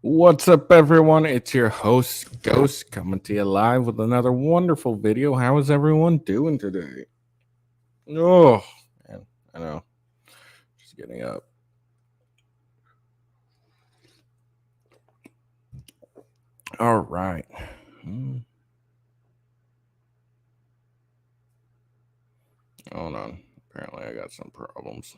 What's up, everyone? It's your host, Ghost, coming to you live with another wonderful video. How is everyone doing today? Oh, man, I know. Just getting up. All right. Hold on. Apparently, I got some problems.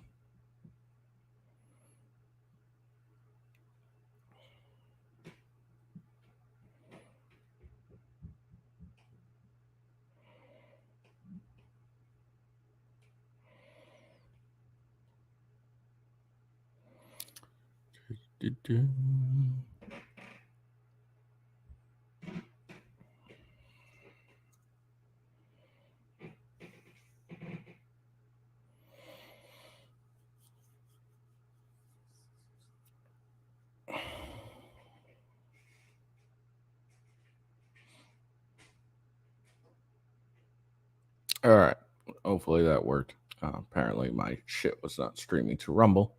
All right. Hopefully that worked. Apparently, my shit was not streaming to Rumble,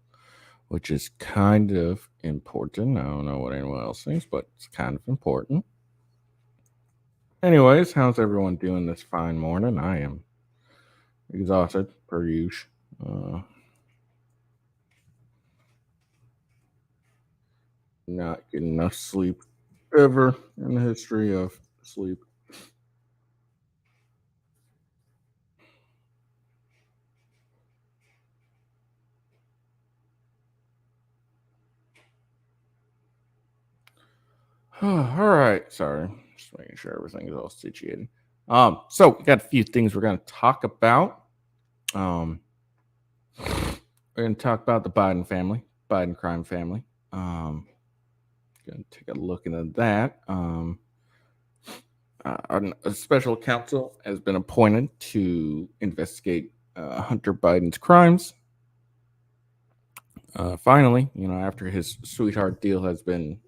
which is kind of important. I don't know what anyone else thinks, but it's kind of important. Anyways, how's everyone doing this fine morning? I am exhausted per usual. Not getting enough sleep ever in the history of sleep. All right, sorry, just making sure everything is all situated. So we got a few things we're going to talk about. Um, we're going to talk about the Biden family, Biden crime family. Going to take a look into that. A special counsel has been appointed to investigate Hunter Biden's crimes. Finally, after his sweetheart deal has been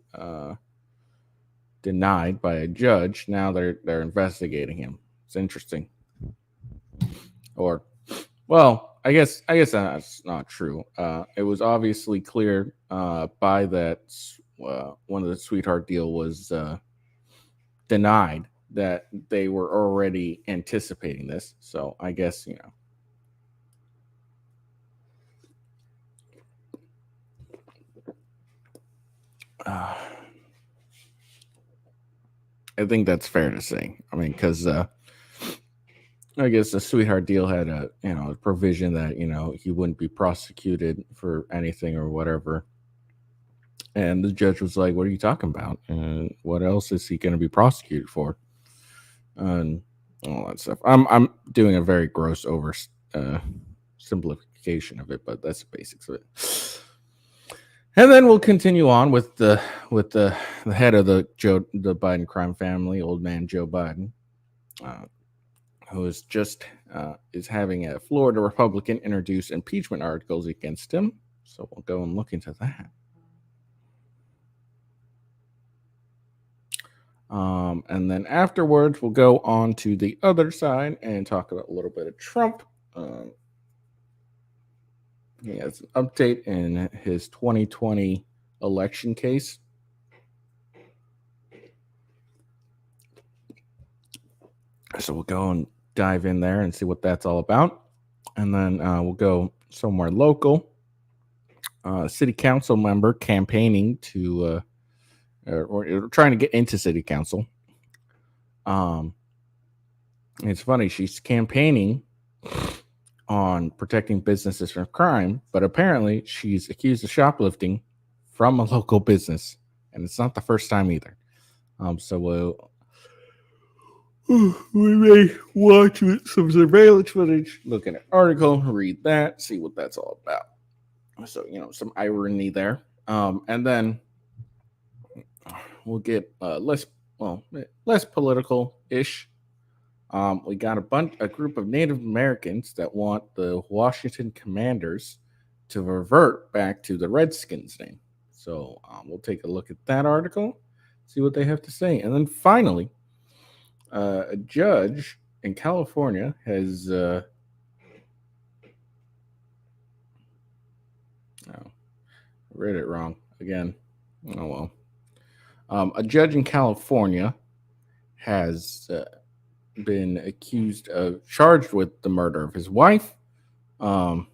denied by a judge, now they're investigating him. It's interesting. Or, well, I guess that's not true. It was obviously clear by that one of the sweetheart deal was denied that they were already anticipating this. So I guess I think that's fair to say. I mean, because I guess the sweetheart deal had a provision that he wouldn't be prosecuted for anything or whatever. And the judge was like, "What are you talking about? And what else is he going to be prosecuted for?" And all that stuff. I'm doing a very gross simplification of it, but that's the basics of it. And then we'll continue on with the head of the Biden crime family, old man Joe Biden, who is having a Florida Republican introduce impeachment articles against him. So we'll go and look into that. And then afterwards, we'll go on to the other side and talk about a little bit of Trump. He has an update in his 2020 election case. So we'll go and dive in there and see what that's all about. And then we'll go somewhere local. City council member campaigning to, or trying to get into city council. It's funny, she's campaigning on protecting businesses from crime, but apparently she's accused of shoplifting from a local business, and it's not the first time either. So we may watch some surveillance footage, look at an article, read that, see what that's all about. So some irony there, and then we'll get less political ish. We got a group of Native Americans that want the Washington Commanders to revert back to the Redskins name. So we'll take a look at that article, see what they have to say, and then finally, a judge in California has. Oh, I read it wrong again. Oh well. A judge in California has been charged with the murder of his wife. Um,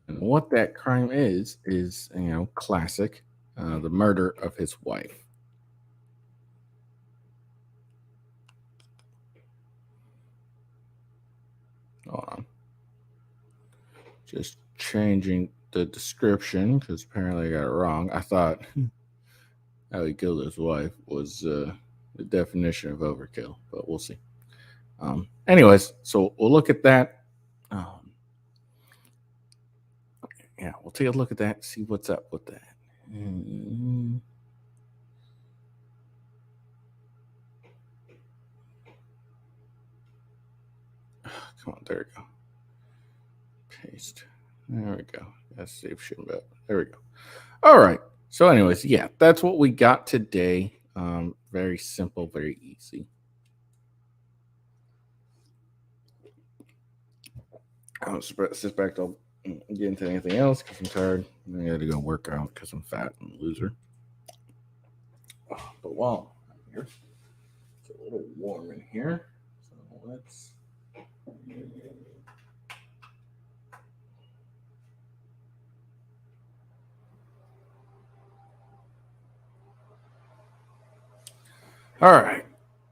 and what that crime is classic, the murder of his wife. Hold on. Just changing the description because apparently I got it wrong. I thought how he killed his wife was the definition of overkill, but we'll see. Anyways, so we'll look at that. Yeah, we'll take a look at that, see what's up with that. Come on, there we go. Paste. There we go. That's save shit up. There we go. All right. So, anyways, yeah, that's what we got today. Very simple, very easy. I don't suspect I'll get into anything else because I'm tired. I got to go work out because I'm fat and a loser. But while I'm here, it's a little warm in here. So let's. All right.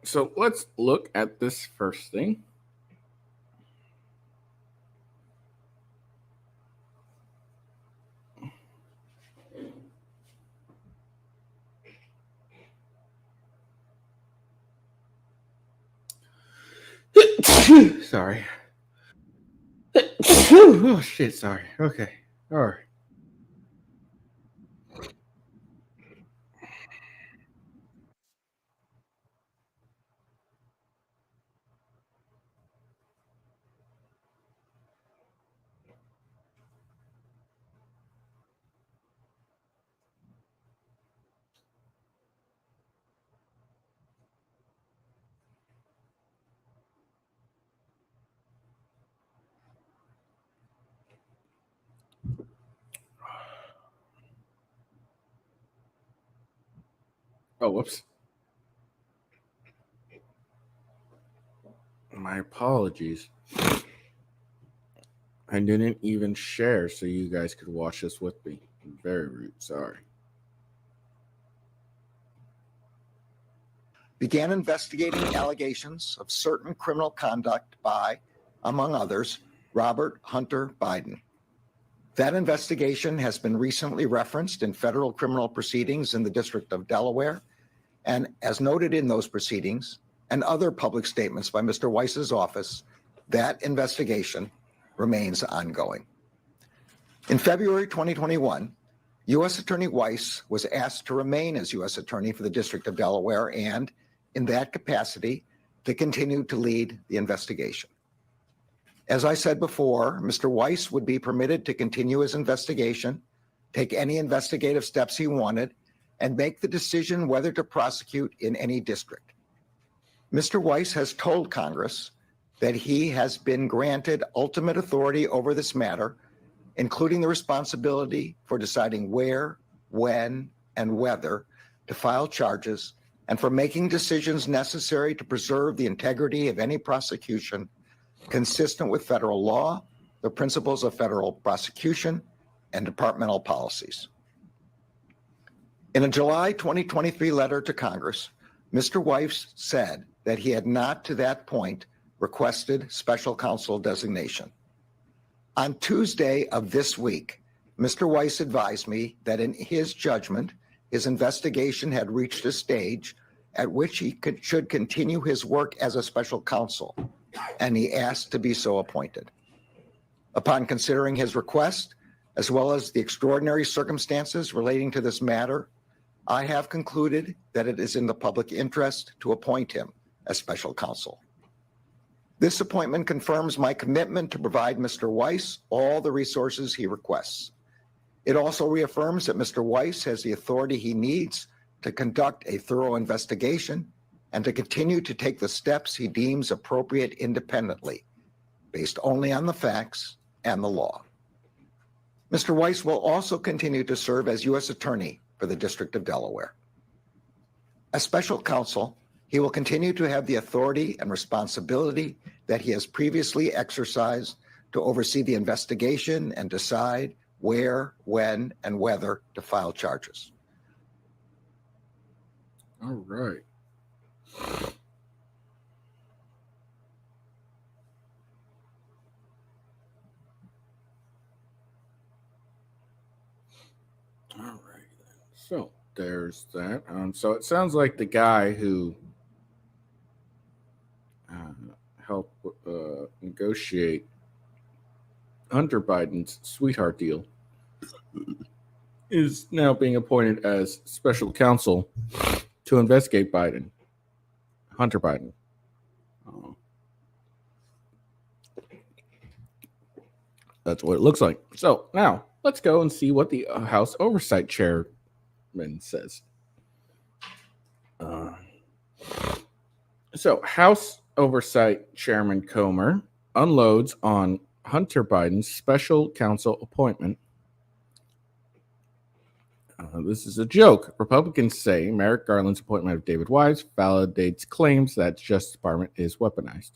So let's look at this first thing. Sorry. Oh shit, sorry. Okay. All right. Oh, whoops. My apologies. I didn't even share so you guys could watch this with me. Very rude. Sorry. Began investigating allegations of certain criminal conduct by, among others, Robert Hunter Biden. That investigation has been recently referenced in federal criminal proceedings in the District of Delaware, and as noted in those proceedings and other public statements by Mr. Weiss's office, that investigation remains ongoing. In February 2021, U.S. Attorney Weiss was asked to remain as U.S. Attorney for the District of Delaware and, in that capacity, to continue to lead the investigation. As I said before, Mr. Weiss would be permitted to continue his investigation, take any investigative steps he wanted, and make the decision whether to prosecute in any district. Mr. Weiss has told Congress that he has been granted ultimate authority over this matter, including the responsibility for deciding where, when, and whether to file charges, and for making decisions necessary to preserve the integrity of any prosecution consistent with federal law, the principles of federal prosecution, and departmental policies. In a July 2023 letter to Congress, Mr. Weiss said that he had not to that point requested special counsel designation. On Tuesday of this week, Mr. Weiss advised me that in his judgment, his investigation had reached a stage at which he should continue his work as a special counsel, and he asked to be so appointed. Upon considering his request, as well as the extraordinary circumstances relating to this matter, I have concluded that it is in the public interest to appoint him as special counsel. This appointment confirms my commitment to provide Mr. Weiss all the resources he requests. It also reaffirms that Mr. Weiss has the authority he needs to conduct a thorough investigation and to continue to take the steps he deems appropriate independently, based only on the facts and the law. Mr. Weiss will also continue to serve as U.S. Attorney for the District of Delaware. As special counsel, he will continue to have the authority and responsibility that he has previously exercised to oversee the investigation and decide where, when, and whether to file charges. All right. All right. So there's that. So it sounds like the guy who helped negotiate Hunter Biden's sweetheart deal is now being appointed as special counsel to investigate Hunter Biden. That's what it looks like. So now let's go and see what the House Oversight Chairman says. So House Oversight Chairman Comer unloads on Hunter Biden's special counsel appointment. This is a joke. Republicans say Merrick Garland's appointment of David Weiss validates claims that the Justice Department is weaponized.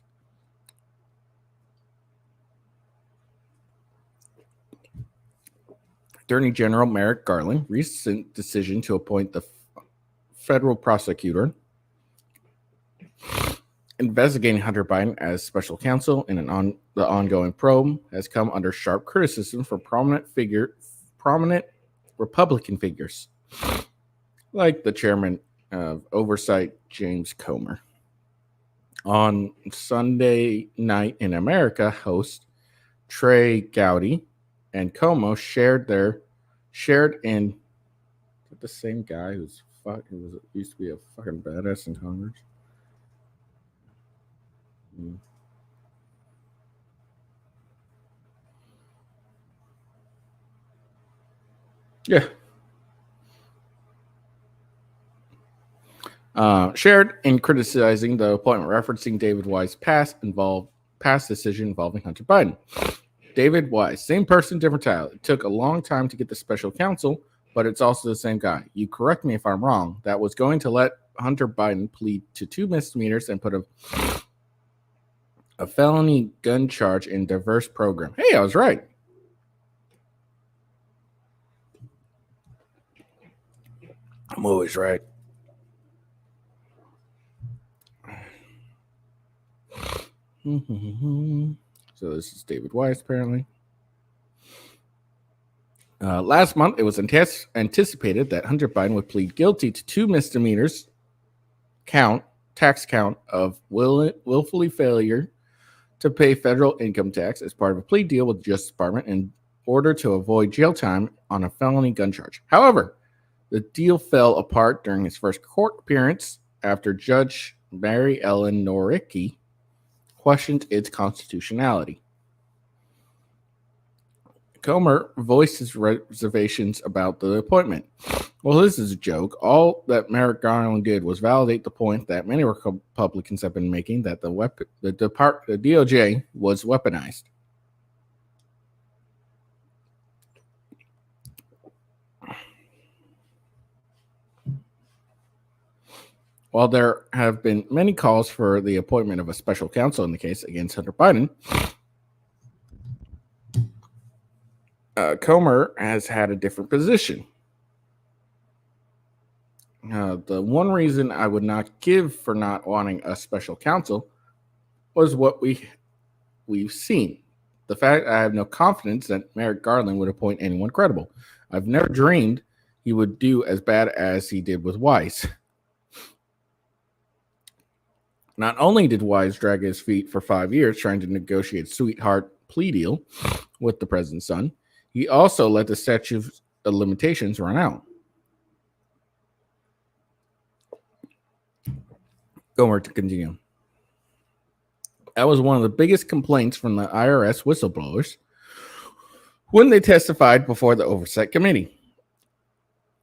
Attorney General Merrick Garland recent decision to appoint the federal prosecutor investigating Hunter Biden as special counsel in the ongoing probe has come under sharp criticism from prominent Republican figures, like the chairman of Oversight, James Comer. On Sunday Night in America, host Trey Gowdy and Como shared in the same guy who used to be a fucking badass in Congress. Yeah. Shared in criticizing the appointment, referencing David Weiss' past decision involving Hunter Biden. David Weiss, same person, different title. It took a long time to get the special counsel, but it's also the same guy. You correct me if I'm wrong. That was going to let Hunter Biden plead to 2 misdemeanors and put a felony gun charge in diverse program. Hey, I was right. I'm always right. So this is David Weiss, apparently. Last month, it was anticipated that Hunter Biden would plead guilty to 2 misdemeanors tax count of willfully failure to pay federal income tax as part of a plea deal with the Justice Department in order to avoid jail time on a felony gun charge. However, the deal fell apart during his first court appearance after Judge Mary Ellen Noricki questioned its constitutionality. Comer voiced his reservations about the appointment. Well, this is a joke. All that Merrick Garland did was validate the point that many Republicans have been making that the DOJ was weaponized. While there have been many calls for the appointment of a special counsel in the case against Hunter Biden, Comer has had a different position. The one reason I would not give for not wanting a special counsel was what we've seen. The fact I have no confidence that Merrick Garland would appoint anyone credible. I've never dreamed he would do as bad as he did with Weiss. Not only did Weiss drag his feet for 5 years trying to negotiate a sweetheart plea deal with the president's son, he also let the statute of limitations run out. Gomer to continue. That was one of the biggest complaints from the IRS whistleblowers when they testified before the Oversight Committee.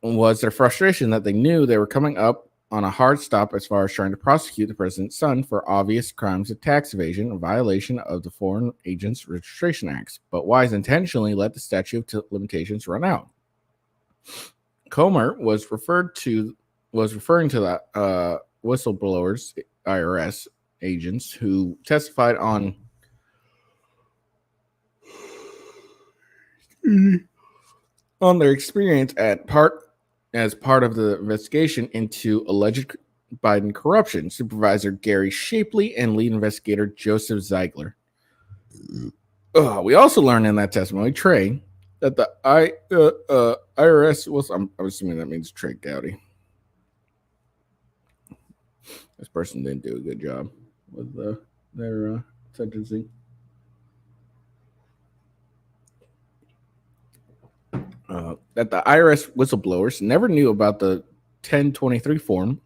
Was their frustration that they knew they were coming up on a hard stop as far as trying to prosecute the president's son for obvious crimes of tax evasion and violation of the Foreign Agents Registration Acts, but Wise intentionally let the statute of limitations run out. Comer was referring to the whistleblowers, IRS agents who testified on their experience as part of the investigation into alleged Biden corruption. Supervisor Gary Shapley and lead investigator Joseph Ziegler. We also learned in that testimony, Trey, that the IRS was. I'm assuming that means Trey Gowdy. This person didn't do a good job with their sentencing. That the IRS whistleblowers never knew about the 1023 form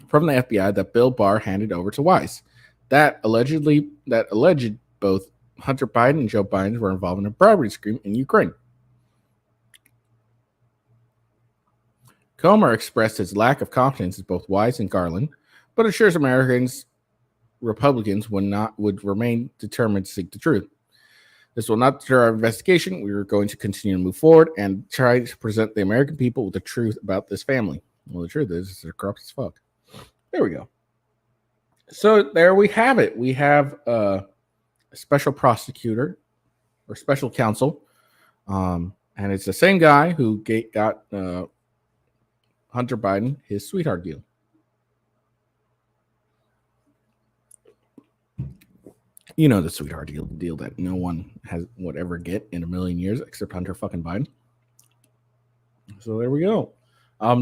from the FBI that Bill Barr handed over to Wise. That alleged both Hunter Biden and Joe Biden were involved in a bribery scheme in Ukraine. Comer expressed his lack of confidence in both Wise and Garland, but assures Republicans would remain determined to seek the truth. This will not deter our investigation. We are going to continue to move forward and try to present the American people with the truth about this family. Well, the truth is they're corrupt as fuck. There we go. So there we have it. We have a special prosecutor or special counsel, and it's the same guy who got Hunter Biden his sweetheart deal. You know, the sweetheart deal that no one would ever get in a million years except Hunter fucking Biden. So there we go.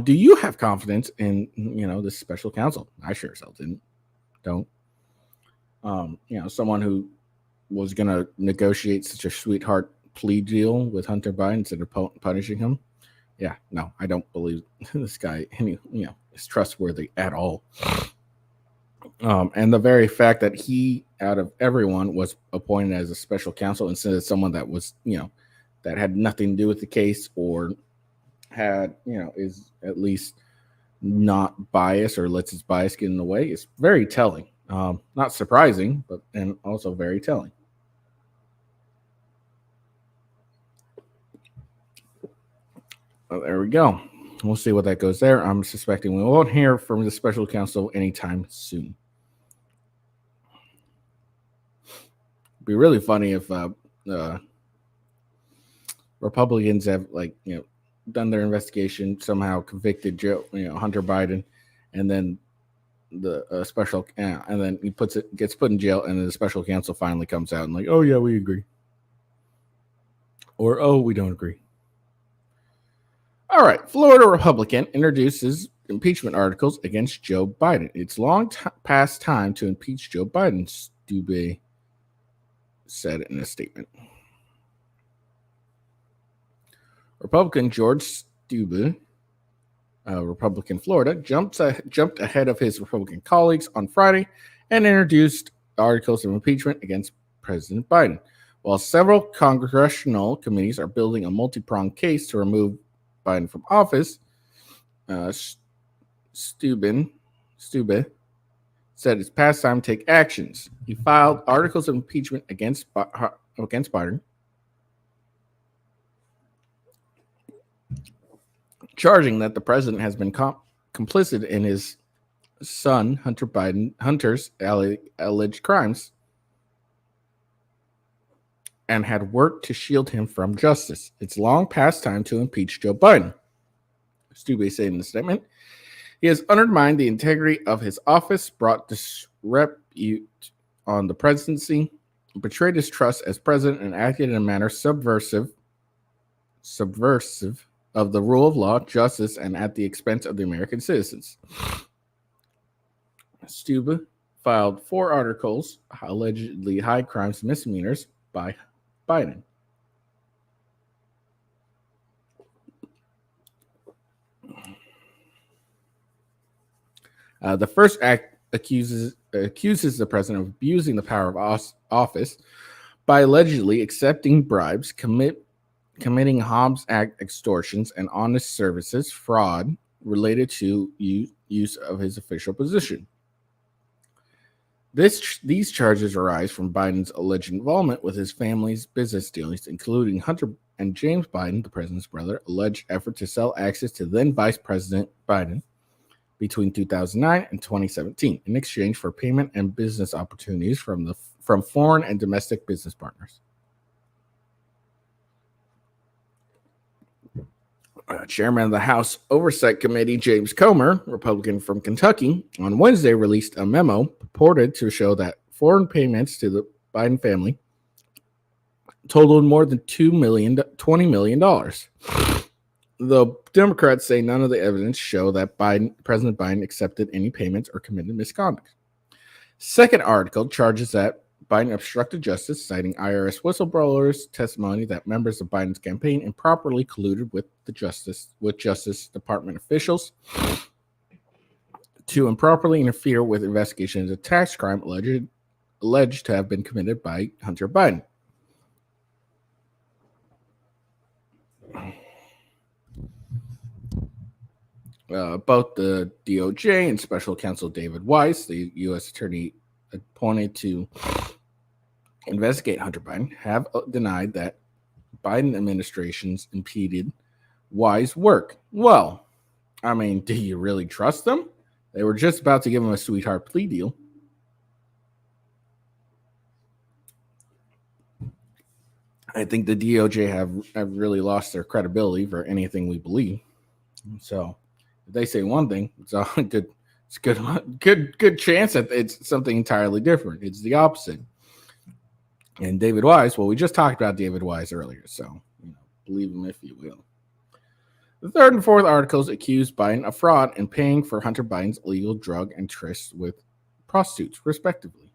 Do you have confidence in, this special counsel? I sure as hell don't. Someone who was going to negotiate such a sweetheart plea deal with Hunter Biden instead of punishing him. Yeah, no, I don't believe this guy, is trustworthy at all. And the very fact that he, out of everyone, was appointed as a special counsel instead of someone that was, that had nothing to do with the case or had, is at least not biased or lets his bias get in the way is very telling. Not surprising, and also very telling. Well, there we go. We'll see what that goes there. I'm suspecting we won't hear from the special counsel anytime soon. It'd be really funny if Republicans have done their investigation, somehow convicted Hunter Biden, and then the special and then he gets put in jail, and then the special counsel finally comes out and oh yeah, we agree, or oh, we don't agree. All right, Florida Republican introduces impeachment articles against Joe Biden. It's long past time to impeach Joe Biden, Stube said in a statement. Republican George Stube, Republican Florida, jumped ahead of his Republican colleagues on Friday and introduced articles of impeachment against President Biden. While several congressional committees are building a multi-pronged case to remove Biden from office, Stube said it's past time to take actions. He filed articles of impeachment against Biden, charging that the president has been complicit in his son Hunter's alleged crimes and had worked to shield him from justice. It's long past time to impeach Joe Biden, Stube said in the statement. He has undermined the integrity of his office, brought disrepute on the presidency, betrayed his trust as president, and acted in a manner subversive of the rule of law, justice, and at the expense of the American citizens. Stube filed 4 articles, allegedly high crimes and misdemeanors, by Biden. The first accuses the president of abusing the power of office by allegedly accepting bribes, committing Hobbs Act extortions, and honest services fraud related to use of his official position. These charges arise from Biden's alleged involvement with his family's business dealings, including Hunter and James Biden, the president's brother, alleged effort to sell access to then Vice President Biden between 2009 and 2017 in exchange for payment and business opportunities from foreign and domestic business partners. Chairman of the House Oversight Committee, James Comer, Republican from Kentucky, on Wednesday released a memo purported to show that foreign payments to the Biden family totaled more than $20 million. The Democrats say none of the evidence show that President Biden accepted any payments or committed misconduct. Second article charges that Biden obstructed justice, citing IRS whistleblowers' testimony that members of Biden's campaign improperly colluded with Justice Department officials to improperly interfere with investigations of tax crime alleged to have been committed by Hunter Biden. Both the DOJ and Special Counsel David Weiss, the U.S. attorney appointed to investigate Hunter Biden, have denied that Biden administrations impeded Weiss' work. Well, I mean, do you really trust them? They were just about to give him a sweetheart plea deal. I think the DOJ have really lost their credibility for anything we believe. So if they say one thing, it's a good chance that it's something entirely different. It's the opposite. And David Weiss, well, we just talked about David Weiss earlier, so believe him if you will. The third and fourth articles accuse Biden of fraud and paying for Hunter Biden's illegal drug and trysts with prostitutes, respectively.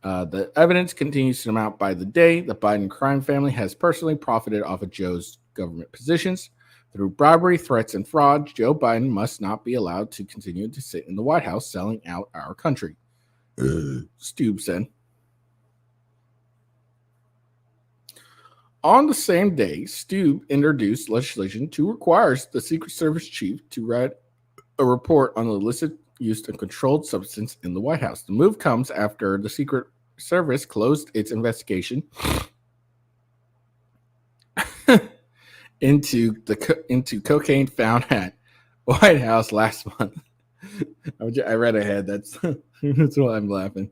The evidence continues to mount by the day. The Biden crime family has personally profited off of Joe's government positions. Through bribery, threats, and fraud, Joe Biden must not be allowed to continue to sit in the White House selling out our country, Stube said. On the same day, Stube introduced legislation to require the Secret Service chief to write a report on the illicit use of controlled substance in the White House. The move comes after the Secret Service closed its investigation into cocaine found at White House last month. I read ahead. That's why I'm laughing.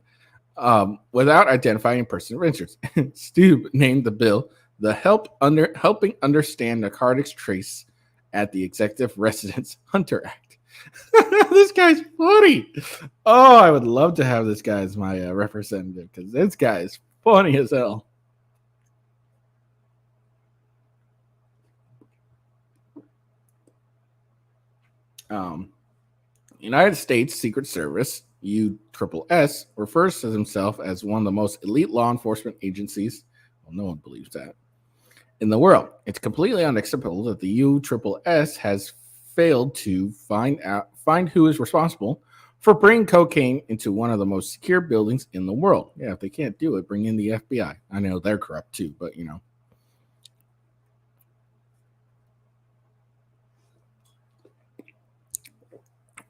Without identifying a person of interest, Stube named the bill the Helping Understand Narcotics Trace at the Executive Residence Hunter Act. This guy's funny. Oh, I would love to have this guy as my representative because this guy is funny as hell. United States Secret Service, USSS, refers to himself as one of the most elite law enforcement agencies. Well, no one believes that. In the world, it's completely unacceptable that the USSS has failed to find who is responsible for bringing cocaine into one of the most secure buildings in the world. Yeah, if they can't do it, bring in the FBI. I know they're corrupt too, but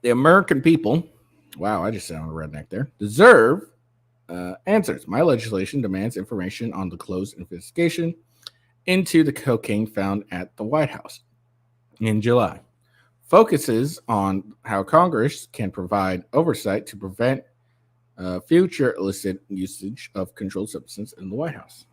The American people, wow, I just sounded redneck there, deserve answers. My legislation demands information on the closed investigation into the cocaine found at the White House in July. Focuses on how Congress can provide oversight to prevent future illicit usage of controlled substance in the White House.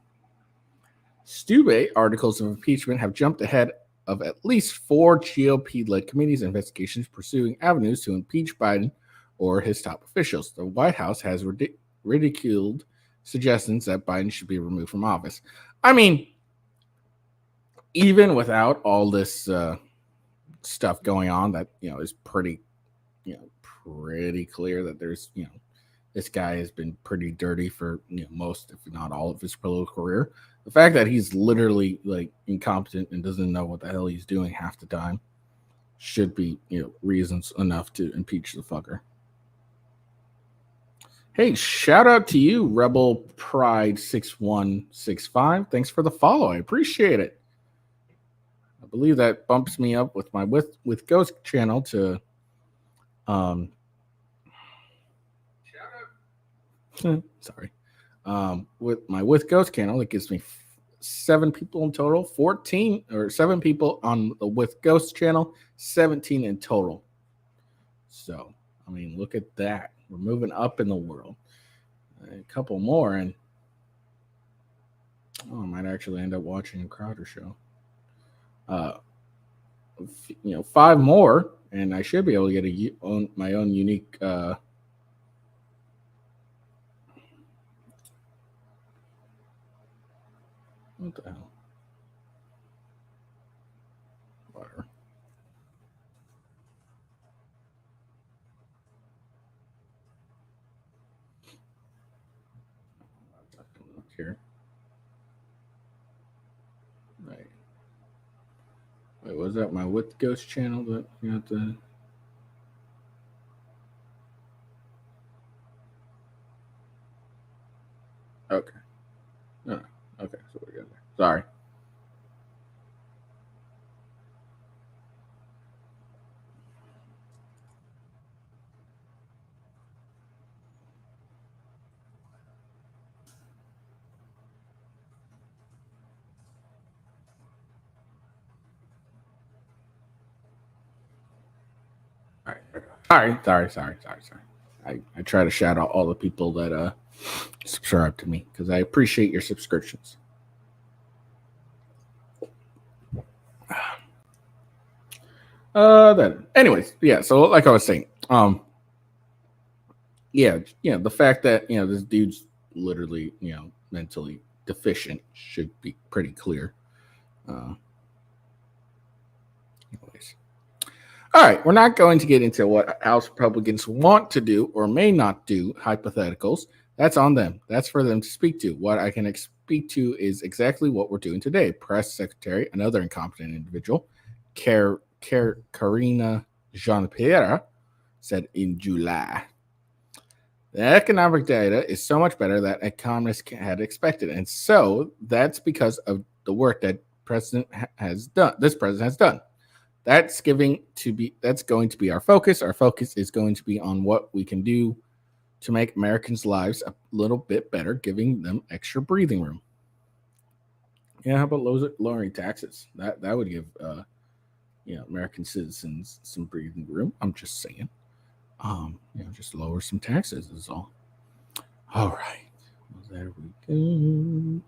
Stube articles of impeachment have jumped ahead of at least 4 GOP-led committees' investigations pursuing avenues to impeach Biden or his top officials. The White House has ridiculed suggestions that Biden should be removed from office. I mean, even without all this stuff going on, that is pretty clear that there's this guy has been pretty dirty for most, if not all, of his political career. The fact that he's literally incompetent and doesn't know what the hell he's doing half the time, should be, reasons enough to impeach the fucker. Hey, shout out to you, Rebel Pride 6165. Thanks for the follow. I appreciate it. I believe that bumps me up with my with Ghost channel to sorry. With my with Ghost channel, it gives me 7 people in total, 14 or 7 people on the with Ghost channel, 17 in total. So, I mean, look at that. We're moving up in the world. A couple more, and I might actually end up watching a Crowder show. 5 more, and I should be able to get my own unique. What the hell? Whatever. Here. Right. Wait, was that my with Ghost channel that you have to? Okay. No. Okay. So we got there. Sorry. All right. Sorry. I try to shout out all the people that subscribe to me because I appreciate your subscriptions. Then anyways, yeah, so like I was saying, the fact that this dude's literally mentally deficient should be pretty clear. Anyways. All right, we're not going to get into what House Republicans want to do or may not do, hypotheticals. That's on them. That's for them to speak to. What I can speak to is exactly what we're doing today. Press Secretary, another incompetent individual, Karina Jean-Pierre, said in July. The economic data is so much better than economists had expected. And so that's because of the work that this president has done. That's going to be our focus. Our focus is going to be on what we can do to make Americans' lives a little bit better, giving them extra breathing room. Yeah, how about lowering taxes? That would give American citizens some breathing room. I'm just saying. Just lower some taxes is all. All right. Well, there we go.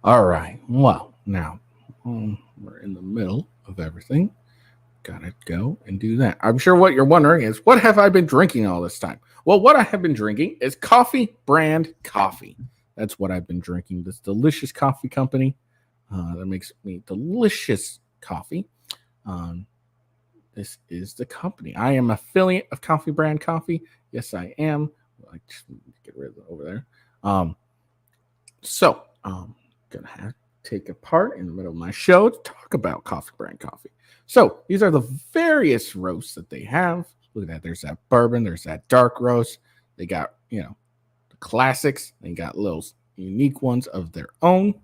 All right. Well, now we're in the middle of everything. Gotta go and do that. I'm sure what you're wondering is, what have I been drinking all this time? Well, what I have been drinking is coffee brand coffee. That's what I've been drinking. This delicious coffee company that makes me delicious coffee. This is the company. I am affiliate of Coffee Brand Coffee. Yes, I am. I just get rid of it over there. So I'm gonna have to take a part in the middle of my show to talk about Coffee Brand Coffee. So these are the various roasts that they have. Look at that. There's that bourbon. There's that dark roast. They got the classics. They got little unique ones of their own.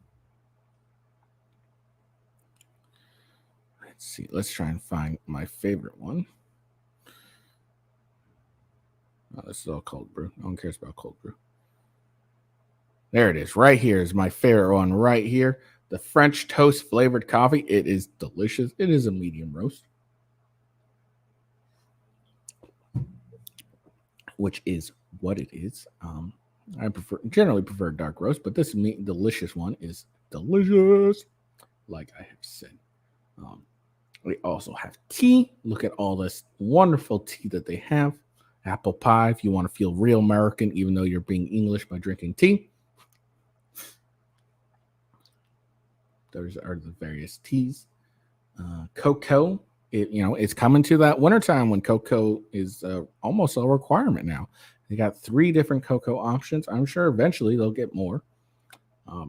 Let's see. Let's try and find my favorite one. Oh, this is all cold brew. No one cares about cold brew. There it is. Right here is my favorite one. Right here, the French toast flavored coffee. It is delicious. It is a medium roast, which is what it is. I generally prefer dark roast, but this delicious one is delicious, like I have said. Um, we also have tea. Look at all this wonderful tea that they have. Apple pie, if you want to feel real American, even though you're being English by drinking tea. Those are the various teas. Cocoa, it's coming to that wintertime when cocoa is almost a requirement now. They got 3 different cocoa options. I'm sure eventually they'll get more.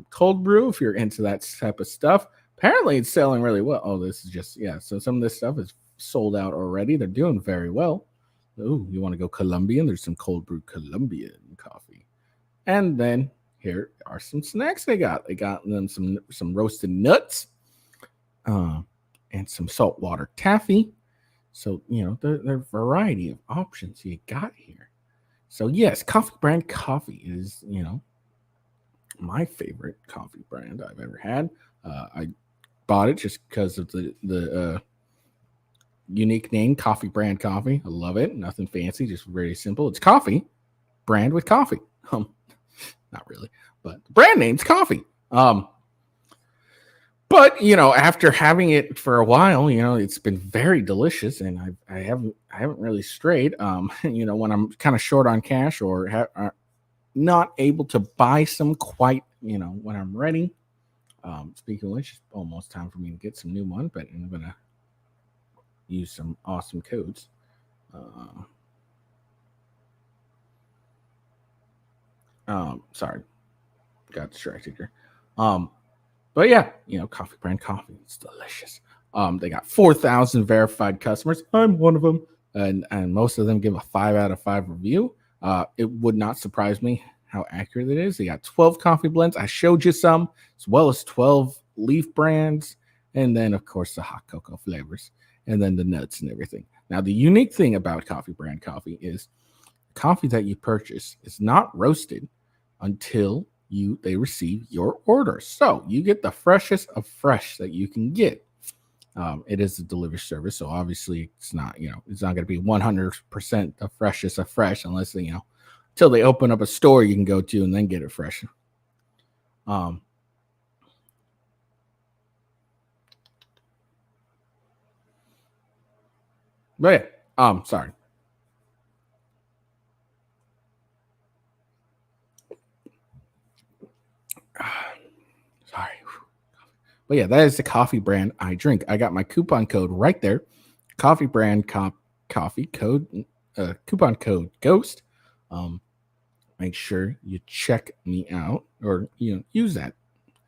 Cold brew, if you're into that type of stuff. Apparently, it's selling really well. Oh, this is just, yeah. So some of this stuff is sold out already. They're doing very well. Ooh, you want to go Colombian? There's some cold brew Colombian coffee. And then here are some snacks they got. They got them some roasted nuts, and some saltwater taffy. So, there are a variety of options you got here. So, yes, Coffee Brand Coffee is, my favorite coffee brand I've ever had. I bought it just because of the unique name, Coffee Brand Coffee. I love it. Nothing fancy, just very simple. It's coffee brand with coffee. Not really, but the brand name's coffee. But after having it for a while, it's been very delicious, and I haven't really strayed. When I'm kind of short on cash or not able to buy some quite, when I'm ready. Speaking of which, it's almost time for me to get some new one, but I'm gonna use some awesome codes. Sorry, got distracted here. But yeah, Coffee Brand Coffee, it's delicious. They got 4,000 verified customers. I'm one of them, and most of them give a 5 out of 5 review. It would not surprise me how accurate it is. They got 12 coffee blends. I showed you some, as well as 12 leaf brands, and then of course the hot cocoa flavors, and then the nuts and everything. Now, the unique thing about Coffee Brand Coffee is the coffee that you purchase is not roasted until they receive your order. So you get the freshest of fresh that you can get. It is a delivery service, so obviously it's not it's not going to be 100% the freshest of fresh unless until they open up a store you can go to and then get it fresh. But yeah, sorry. Sorry. But yeah, that is the coffee brand I drink. I got my coupon code right there. Coffee brand coffee code, coupon code GHOST. Make sure you check me out, or use that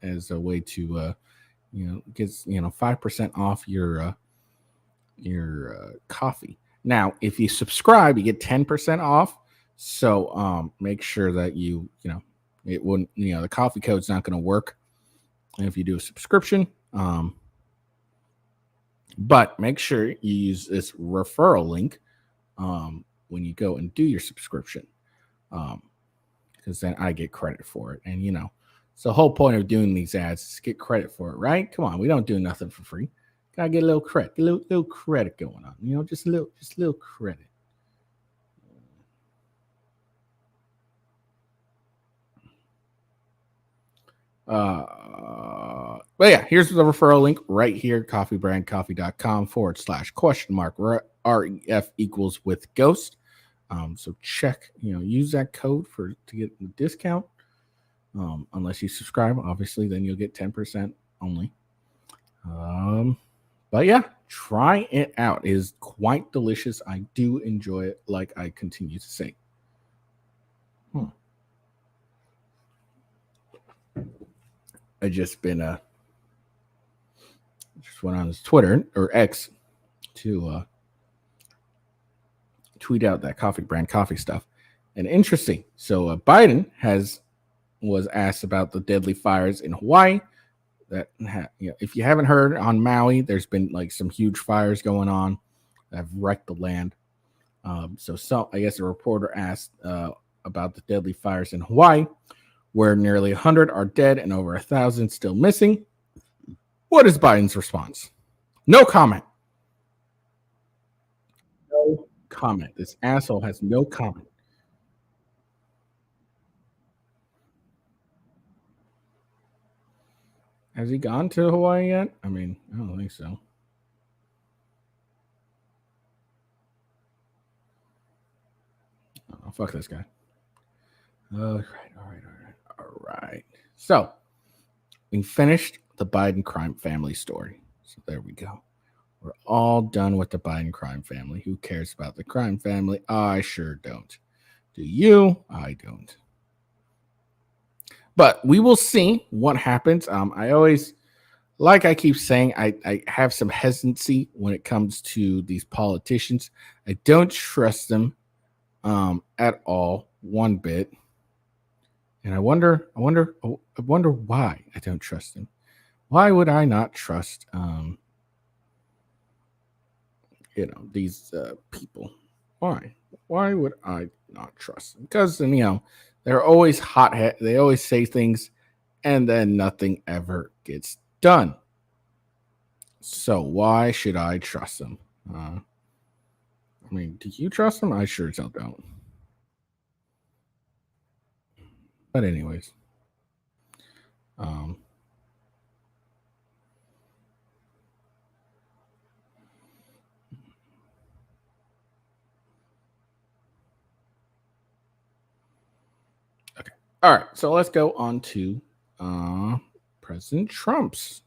as a way to get 5% off your coffee. Now, if you subscribe, you get 10% off. So make sure that it wouldn't the coffee code's not going to work if you do a subscription. But make sure you use this referral link when you go and do your subscription, because then I get credit for it. And it's the whole point of doing these ads is to get credit for it, right? Come on, we don't do nothing for free. Gotta get a little credit, little credit going on. Just a little credit. But yeah, here's the referral link right here, coffeebrandcoffee.com/?ref equals with ghost. So check, use that code to get the discount. Unless you subscribe, obviously, then you'll get 10% only. But yeah, try it out. It is quite delicious. I do enjoy it, like I continue to say. I just went on his Twitter or X to tweet out that Coffee Brand Coffee stuff. And interesting. So Biden was asked about the deadly fires in Hawaii. That if you haven't heard, on Maui, there's been like some huge fires going on that have wrecked the land. So I guess a reporter asked about the deadly fires in Hawaii, where nearly 100 are dead and over 1,000 still missing. What is Biden's response? No comment. No comment. This asshole has no comment. Has he gone to Hawaii yet? I mean, I don't think so. Oh, fuck this guy. All right. So we finished the Biden crime family story. So there we go. We're all done with the Biden crime family. Who cares about the crime family? I sure don't. Do you? I don't. But we will see what happens. I always, like I keep saying, I have some hesitancy when it comes to these politicians. I don't trust them at all, one bit. And I wonder why I don't trust them. Why would I not trust, these people? Why? Why would I not trust them? Because they're always hothead. They always say things, and then nothing ever gets done. So why should I trust them? I mean, do you trust them? I sure don't. But anyways, um, okay. All right. So let's go on to President Trump's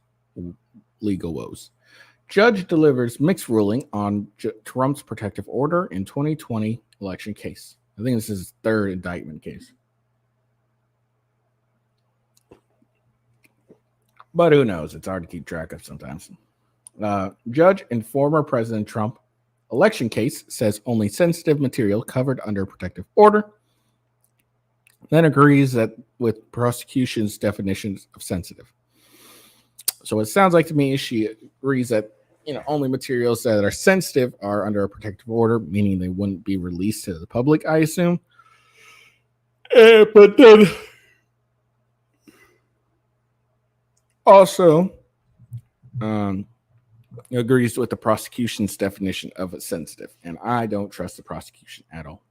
legal woes. Judge delivers mixed ruling on Trump's protective order in 2020 election case. I think this is his third indictment case. But who knows? It's hard to keep track of sometimes. Judge in former President Trump election case says only sensitive material covered under protective order, then agrees that with prosecution's definitions of sensitive. So it sounds like to me she agrees that only materials that are sensitive are under a protective order, meaning they wouldn't be released to the public, I assume. But then also agrees with the prosecution's definition of a sensitive, and I don't trust the prosecution at all.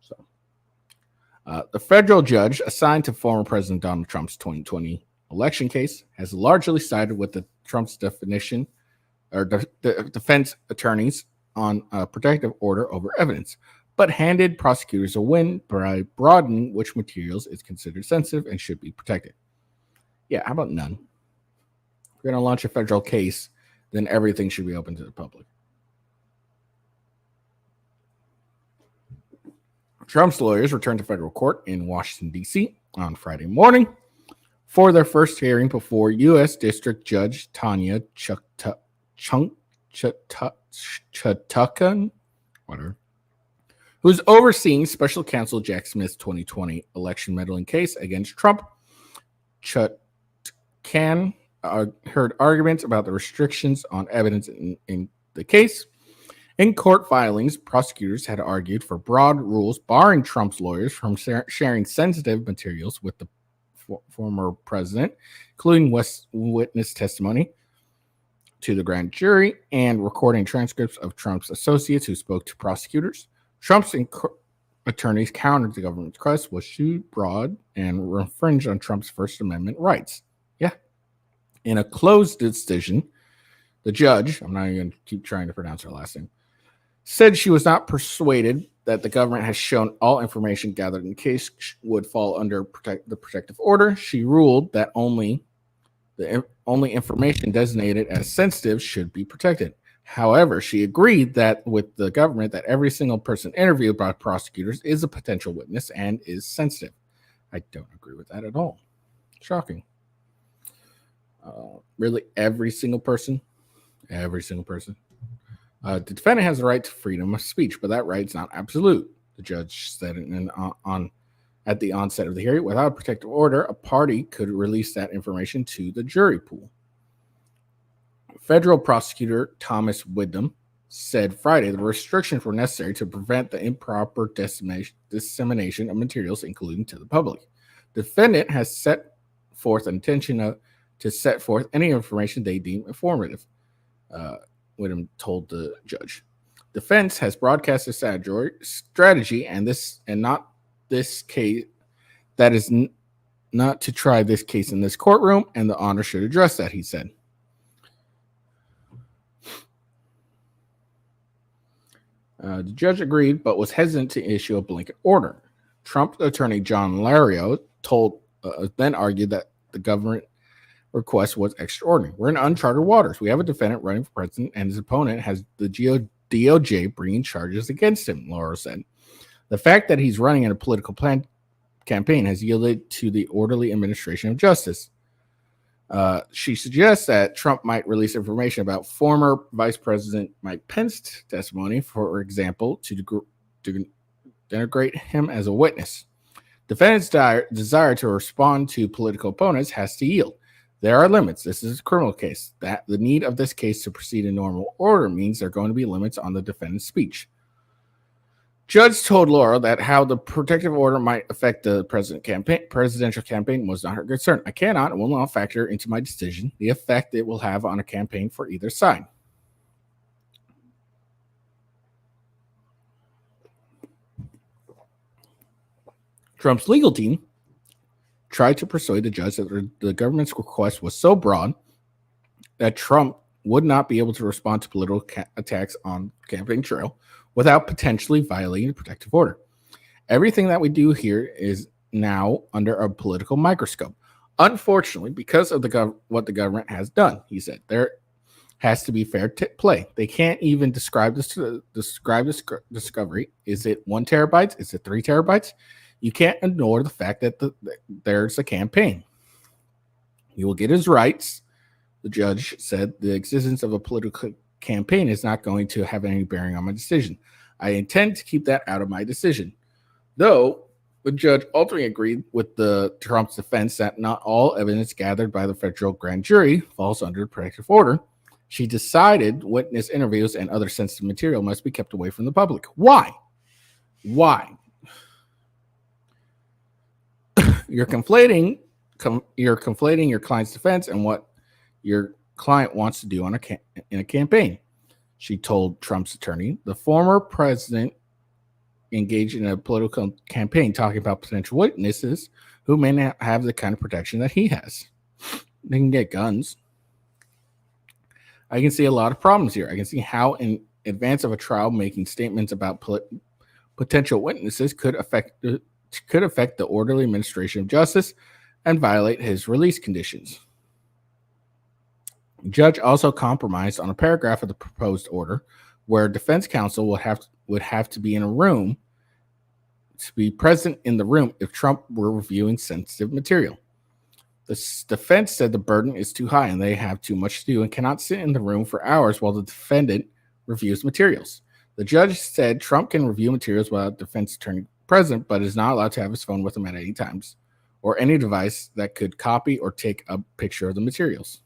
So the federal judge assigned to former President Donald Trump's 2020 election case has largely sided with the Trump's definition or the defense attorneys on a protective order over evidence, but handed prosecutors a win by broadening which materials is considered sensitive and should be protected. Yeah, how about none? If we're going to launch a federal case, then everything should be open to the public. Trump's lawyers returned to federal court in Washington, D.C. on Friday morning for their first hearing before U.S. District Judge Tanya Chutkan, who's overseeing Special Counsel Jack Smith's 2020 election meddling case against Trump. Chutkan heard arguments about the restrictions on evidence in the case. In court filings, prosecutors had argued for broad rules barring Trump's lawyers from sharing sensitive materials with the former president, including witness testimony to the grand jury and recording transcripts of Trump's associates who spoke to prosecutors. Trump's attorneys countered the government's request was too broad and infringed on Trump's First Amendment rights. Yeah. In a closed decision, the judge, I'm not even going to keep trying to pronounce her last name, said she was not persuaded that the government has shown all information gathered in the case would fall under the protective order. She ruled that only information designated as sensitive should be protected. However, she agreed that with the government that every single person interviewed by prosecutors is a potential witness and is sensitive. I don't agree with that at all. Shocking. Really, every single person? Every single person. The defendant has the right to freedom of speech, but that right is not absolute. The judge said at the onset of the hearing, without a protective order, a party could release that information to the jury pool. Federal prosecutor Thomas Widom said Friday the restrictions were necessary to prevent the improper dissemination of materials, including to the public. The defendant has set forth an intention to set forth any information they deem informative. Widom told the judge. Defense has broadcast a strategy, and not this case that is not to try this case in this courtroom, and the honor should address that, he said. The judge agreed, but was hesitant to issue a blanket order. Trump attorney John Lario then argued that the government request was extraordinary. We're in uncharted waters. We have a defendant running for president, and his opponent has the DOJ bringing charges against him, Lauro said. The fact that he's running in a political campaign has yielded to the orderly administration of justice. She suggests that Trump might release information about former Vice President Mike Pence's testimony, for example, to denigrate him as a witness. Defendant's desire to respond to political opponents has to yield. There are limits. This is a criminal case. That the need of this case to proceed in normal order means there are going to be limits on the defendant's speech. Judge told Laura that how the protective order might affect the presidential campaign was not her concern. I cannot and will not factor into my decision the effect it will have on a campaign for either side. Trump's legal team tried to persuade the judge that the government's request was so broad that Trump would not be able to respond to political attacks on the campaign trail without potentially violating the protective order. Everything that we do here is now under a political microscope. Unfortunately, because of what the government has done, he said, there has to be fair play. They can't even describe this discovery. Is it 1 terabyte? Is it 3 terabytes? You can't ignore the fact that there's a campaign. He will get his rights. The judge said the existence of a political campaign is not going to have any bearing on my decision. I intend to keep that out of my decision. Though the judge ultimately agreed with Trump's defense that not all evidence gathered by the federal grand jury falls under the protective order, she decided witness interviews and other sensitive material must be kept away from the public. Why? You're conflating your client's defense and what your client wants to do in a campaign. She told Trump's attorney, the former president engaged in a political campaign talking about potential witnesses who may not have the kind of protection that he has. They can get guns. I can see a lot of problems here. I can see how in advance of a trial making statements about potential witnesses could affect the orderly administration of justice and violate his release conditions. The judge also compromised on a paragraph of the proposed order where defense counsel would have to be in a room to be present in the room if Trump were reviewing sensitive material. The defense said the burden is too high and they have too much to do and cannot sit in the room for hours while the defendant reviews materials. The judge said Trump can review materials without defense attorney present, but is not allowed to have his phone with him at any times or any device that could copy or take a picture of the materials.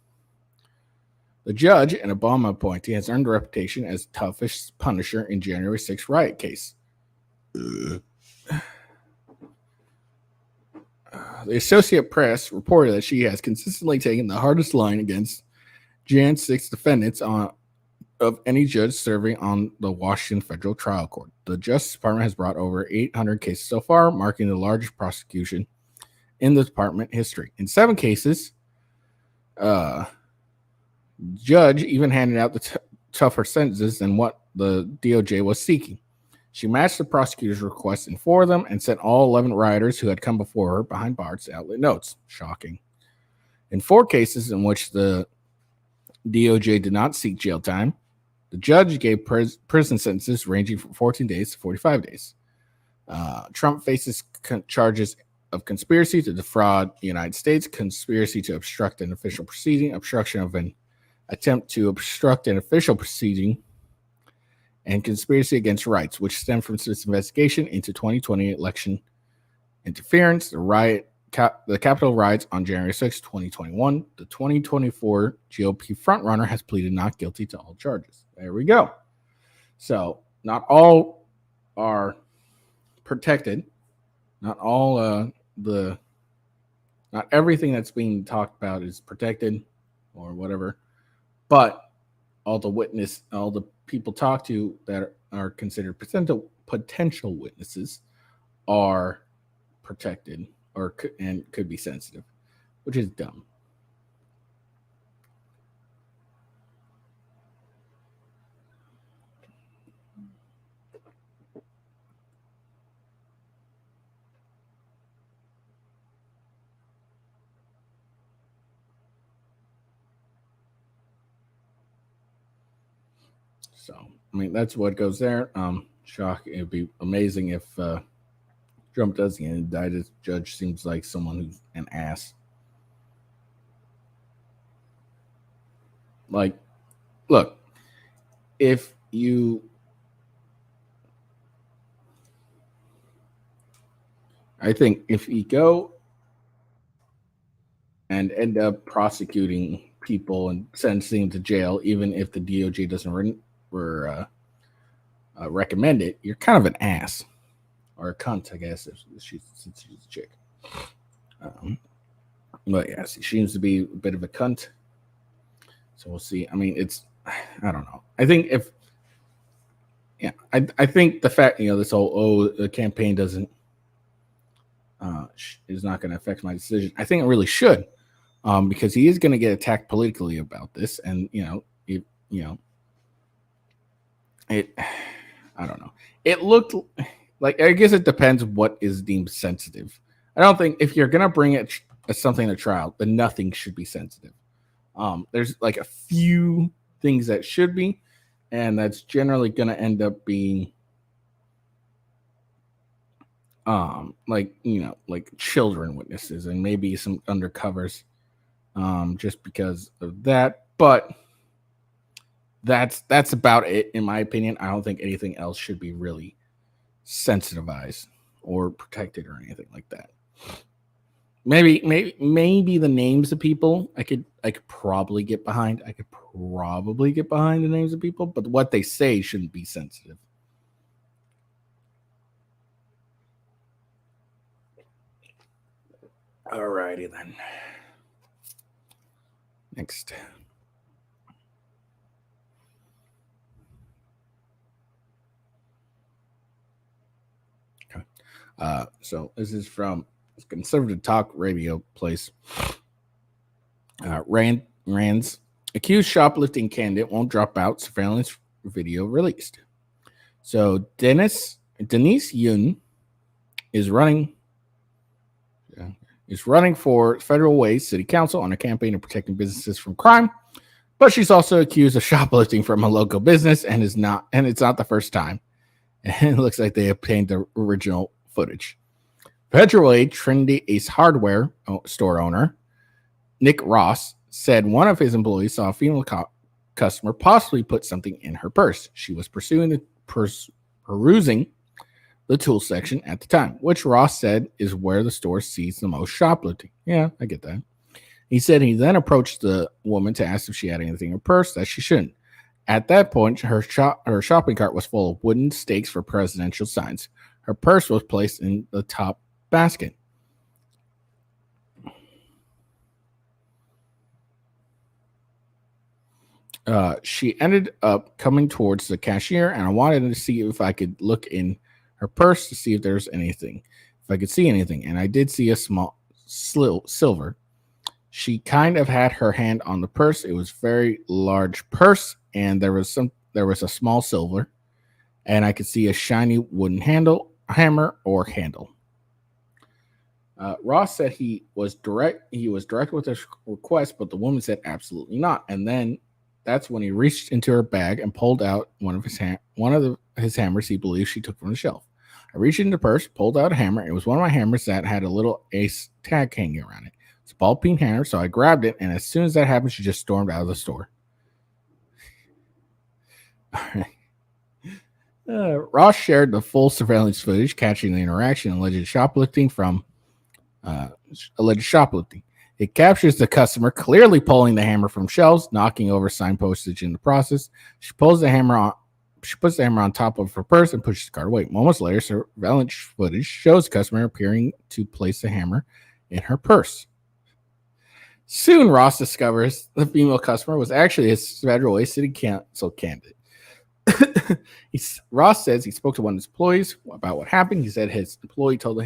The judge, an Obama appointee, has earned a reputation as toughest punisher in January 6th riot case. The Associated Press reported that she has consistently taken the hardest line against Jan 6 defendants of any judge serving on the Washington Federal Trial Court. The Justice Department has brought over 800 cases so far, marking the largest prosecution in the department history. In 7 cases, judge even handed out the tougher sentences than what the DOJ was seeking. She matched the prosecutor's request in 4 of them and sent all 11 rioters who had come before her behind bars to outlet notes. Shocking. In 4 cases in which the DOJ did not seek jail time, the judge gave prison sentences ranging from 14 days to 45 days. Trump faces charges of conspiracy to defraud the United States, conspiracy to obstruct an official proceeding, obstruction of an attempt to obstruct an official proceeding, and conspiracy against rights, which stemmed from this investigation into 2020 election interference, the Capitol riots on January 6, 2021. The 2024 GOP frontrunner has pleaded not guilty to all charges. There we go. So not all are protected. Not all not everything that's being talked about is protected or whatever, but all the people talked to that are considered potential witnesses are protected or could be sensitive, which is dumb. So, I mean, that's what goes there. Shock. It'd be amazing if Trump does get indicted. Judge seems like someone who's an ass. Like, look, if you, I think if you go and end up prosecuting people and sentencing them to jail, even if the DOJ doesn't recommend it, you're kind of an ass or a cunt, I guess, since she's a chick. But yeah, she seems to be a bit of a cunt. So we'll see. I mean, I don't know. I think I think the fact, this whole, the campaign doesn't, is not going to affect my decision. I think it really should, because he is going to get attacked politically about this. And, I don't know. It looked like, I guess it depends what is deemed sensitive. I don't think if you're going to bring it as something to trial, then nothing should be sensitive. There's like a few things that should be, and that's generally going to end up being like children witnesses and maybe some undercovers, just because of that. But that's about it, in my opinion. I don't think anything else should be really sensitivized or protected or anything like that. Maybe the names of people I could probably get behind. I could probably get behind the names of people, but what they say shouldn't be sensitive. Alrighty then. Next. Okay. So this is from conservative talk radio place. Rand's accused shoplifting candidate won't drop out. Surveillance video released. So Denise Yoon is running for Federal Way City Council on a campaign of protecting businesses from crime, but she's also accused of shoplifting from a local business, and it's not the first time. And it looks like they obtained the original footage. Federal Way Trinity Ace Hardware store owner Nick Ross said one of his employees saw a female customer possibly put something in her purse. She was perusing the tool section at the time, which Ross said is where the store sees the most shoplifting. Yeah, I get that. He said he then approached the woman to ask if she had anything in her purse that she shouldn't. At that point, her shopping cart was full of wooden stakes for presidential signs. Her purse was placed in the top basket. She ended up coming towards the cashier, and I wanted to see if I could look in her purse to see if there's anything, if I could see anything. And I did see a small silver. She kind of had her hand on the purse. It was a very large purse, and there was a small silver, and I could see a shiny wooden hammer or handle. Ross said he was direct with his request, but the woman said absolutely not. And then that's when he reached into her bag and pulled out one of his hammers he believes she took from the shelf. I reached into the purse, pulled out a hammer. It was one of my hammers that had a little ace tag hanging around it. It's a ball-peen hammer, so I grabbed it, and as soon as that happened, she just stormed out of the store. All right. Ross shared the full surveillance footage catching the interaction and alleged shoplifting. It captures the customer clearly pulling the hammer from shelves, knocking over sign postage in the process. She puts the hammer on top of her purse and pushes the cart away. Moments later, surveillance footage shows the customer appearing to place the hammer in her purse. Soon, Ross discovers the female customer was actually his Federal Way City Council candidate. Ross says he spoke to one of his employees about what happened. He said his employee told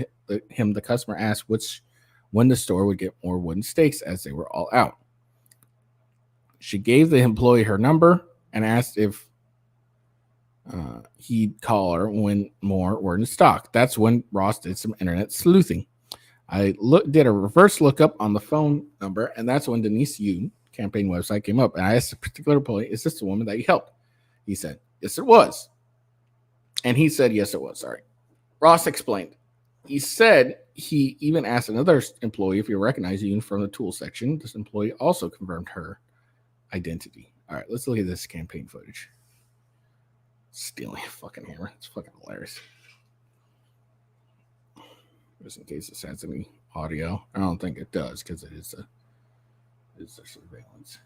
him the customer asked when the store would get more wooden stakes as they were all out. She gave the employee her number and asked if he'd call her when more were in stock. That's when Ross did some internet sleuthing. I did a reverse lookup on the phone number, and that's when Denise Yoon campaign website came up. And I asked a particular employee, "Is this the woman that you helped?" He said, "Yes, it was." And he said, "Yes, it was." Sorry. Ross explained. He said he even asked another employee if he recognized Yoon from the tool section. This employee also confirmed her identity. All right, let's look at this campaign footage. Stealing a fucking hammer. It's fucking hilarious. Just in case this has any audio. I don't think it does because it is a surveillance.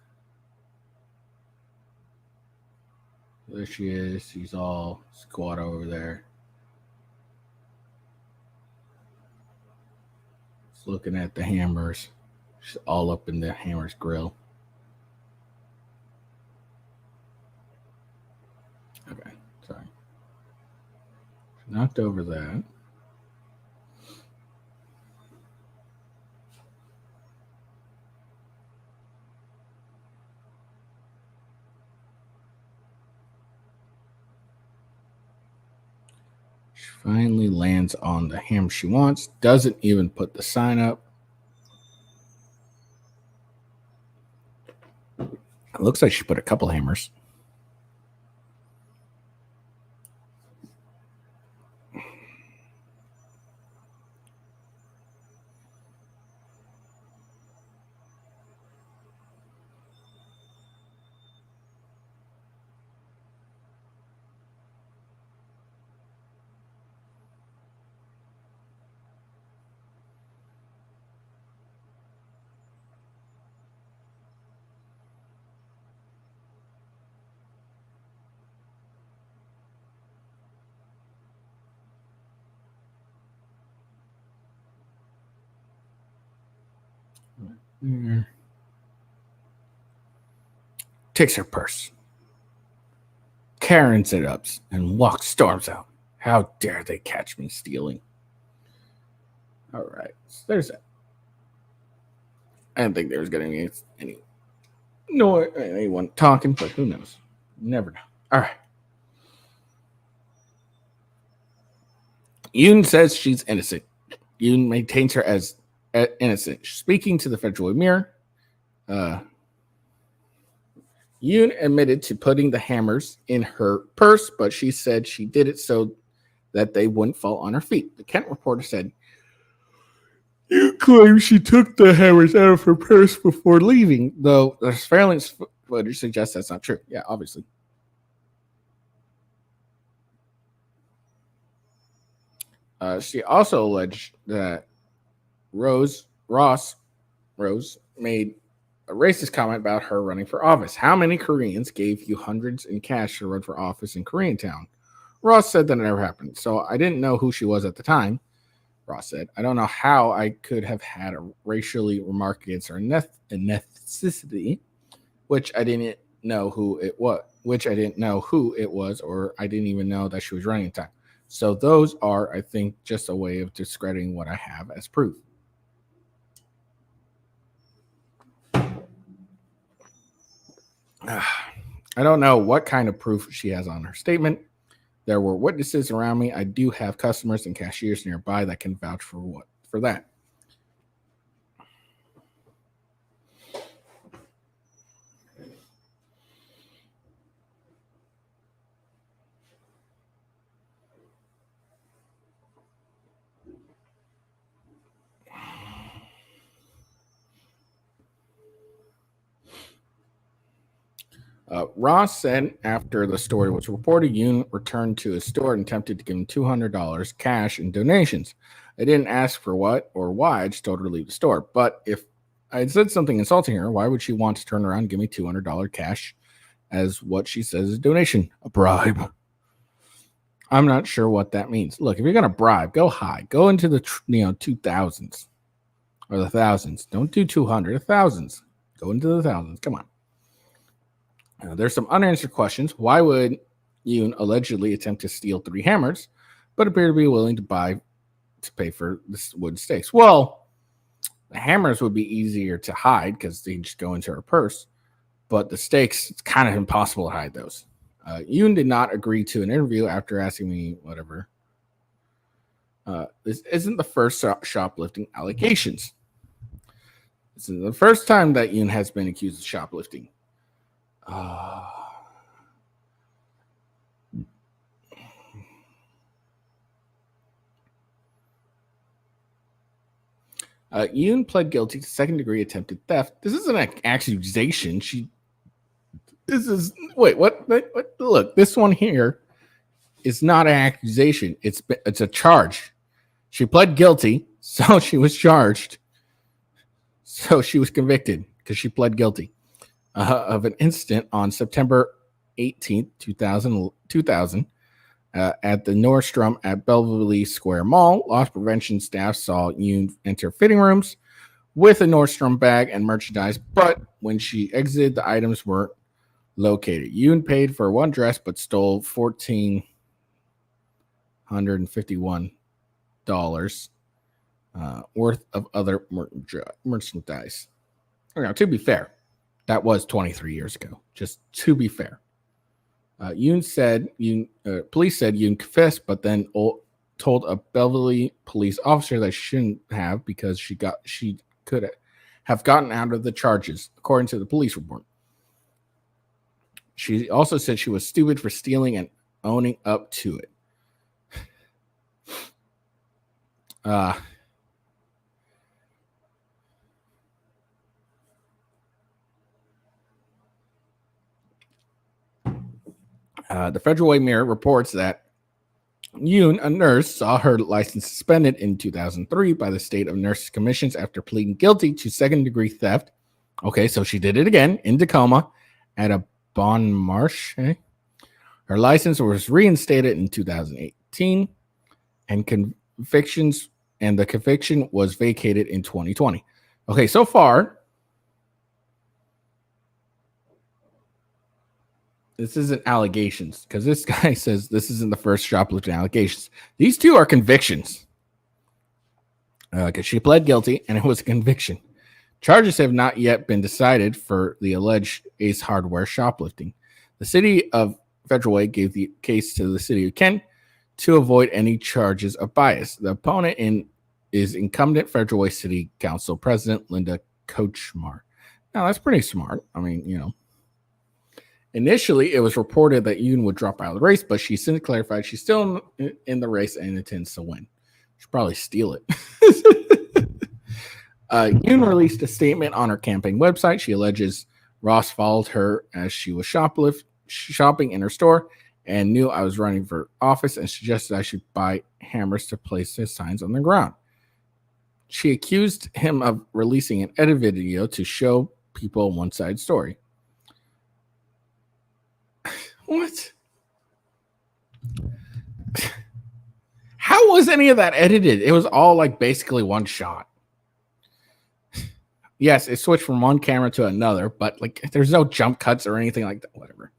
There she is. She's all squat over there. Just looking at the hammers. She's all up in the hammer's grill. Okay, sorry. She knocked over that. She finally lands on the hammer she wants. Doesn't even put the sign up. It looks like she put a couple hammers. Takes her purse. Karen's it up and storms out. How dare they catch me stealing? All right, so there's that. I didn't think there was going to be anyone talking, but who knows? Never know. All right. Yoon says she's innocent. Yoon maintains her as innocent. Speaking to the Federal Mirror, Yoon admitted to putting the hammers in her purse, but she said she did it so that they wouldn't fall on her feet. The Kent reporter said, "You claim she took the hammers out of her purse before leaving, though the surveillance footage suggests that's not true." Yeah, obviously. She also alleged that Rose made a racist comment about her running for office. How many Koreans gave you hundreds in cash to run for office in Koreatown? Ross said that it never happened. So I didn't know who she was at the time. Ross said, "I don't know how I could have had a racially remark against her ethnicity, which I didn't know who it was, or I didn't even know that she was running in time. So those are, I think, just a way of discrediting what I have as proof." I don't know what kind of proof she has on her statement. There were witnesses around me. I do have customers and cashiers nearby that can vouch for that. Ross said after the story was reported, Yoon returned to his store and attempted to give him $200 cash in donations. I didn't ask for what or why. I just told her to leave the store. But if I had said something insulting her, why would she want to turn around and give me $200 cash as what she says is a donation? A bribe. I'm not sure what that means. Look, if you're going to bribe, go high. Go into the 2000s or the thousands. Don't do 200, thousands. Go into the thousands. Come on. There's some unanswered questions. Why would Yoon allegedly attempted to steal 3 hammers, but appeared to be willing to pay for the wooden stakes. Well, the hammers would be easier to hide because they just go into her purse, but the stakes, it's kind of impossible to hide those. Yoon did not agree to an interview after asking me whatever. This isn't the first shoplifting allegations. This is the first time that Yoon has been accused of shoplifting. Yoon pled guilty to second-degree attempted theft. This isn't an accusation. Wait, what? Look, this one here is not an accusation. It's a charge. She pled guilty, so she was charged. So she was convicted because she pled guilty of an incident on September 18th, 2000 at the Nordstrom at Beverly Square Mall. Loss prevention staff saw Yoon enter fitting rooms with a Nordstrom bag and merchandise, but when she exited, the items weren't located. Yoon paid for one dress but stole $1,451 worth of other merchandise. Now, to be fair, that was 23 years ago. Just to be fair, police said Yoon confessed, but then told a Beverly police officer that she shouldn't have because she could have gotten out of the charges, according to the police report. She also said she was stupid for stealing and owning up to it. The Federal Way Mirror reports that Yoon, a nurse, saw her license suspended in 2003 by the State of Nurses Commissions after pleading guilty to second-degree theft. Okay, so she did it again in Tacoma at a Bon Marché. Her license was reinstated in 2018, and the conviction was vacated in 2020. Okay, so far, this isn't allegations because this guy says this isn't the first shoplifting allegations. These two are convictions because she pled guilty and it was a conviction. Charges have not yet been decided for the alleged Ace Hardware shoplifting. The city of Federal Way gave the case to the city of Kent to avoid any charges of bias. The opponent is incumbent Federal Way City Council President Linda Kochmar. Now, that's pretty smart. I mean, initially, it was reported that Yoon would drop out of the race, but she since clarified she's still in the race and intends to win. She'll probably steal it. Yoon released a statement on her campaign website. She alleges Ross followed her as she was shopping in her store and knew I was running for office and suggested I should buy hammers to place his signs on the ground. She accused him of releasing an edit video to show people one side story. What? How was any of that edited? It was all like basically one shot. Yes, it switched from one camera to another, but like there's no jump cuts or anything like that. Whatever.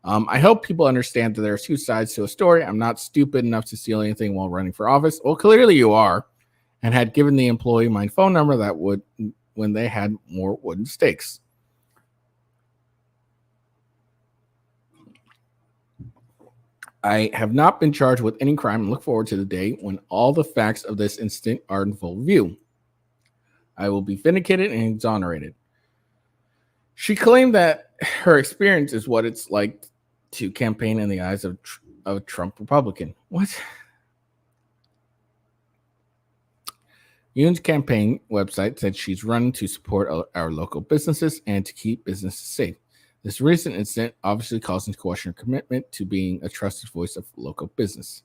I hope people understand that there's two sides to a story. I'm not stupid enough to steal anything while running for office. Well, clearly you are, and had given the employee my phone number that would when they had more wooden stakes. I have not been charged with any crime and look forward to the day when all the facts of this incident are in full view. I will be vindicated and exonerated. She claimed that her experience is what it's like to campaign in the eyes of a Trump Republican. What? Yoon's campaign website said she's running to support our local businesses and to keep businesses safe. This recent incident obviously calls into question her commitment to being a trusted voice of local business.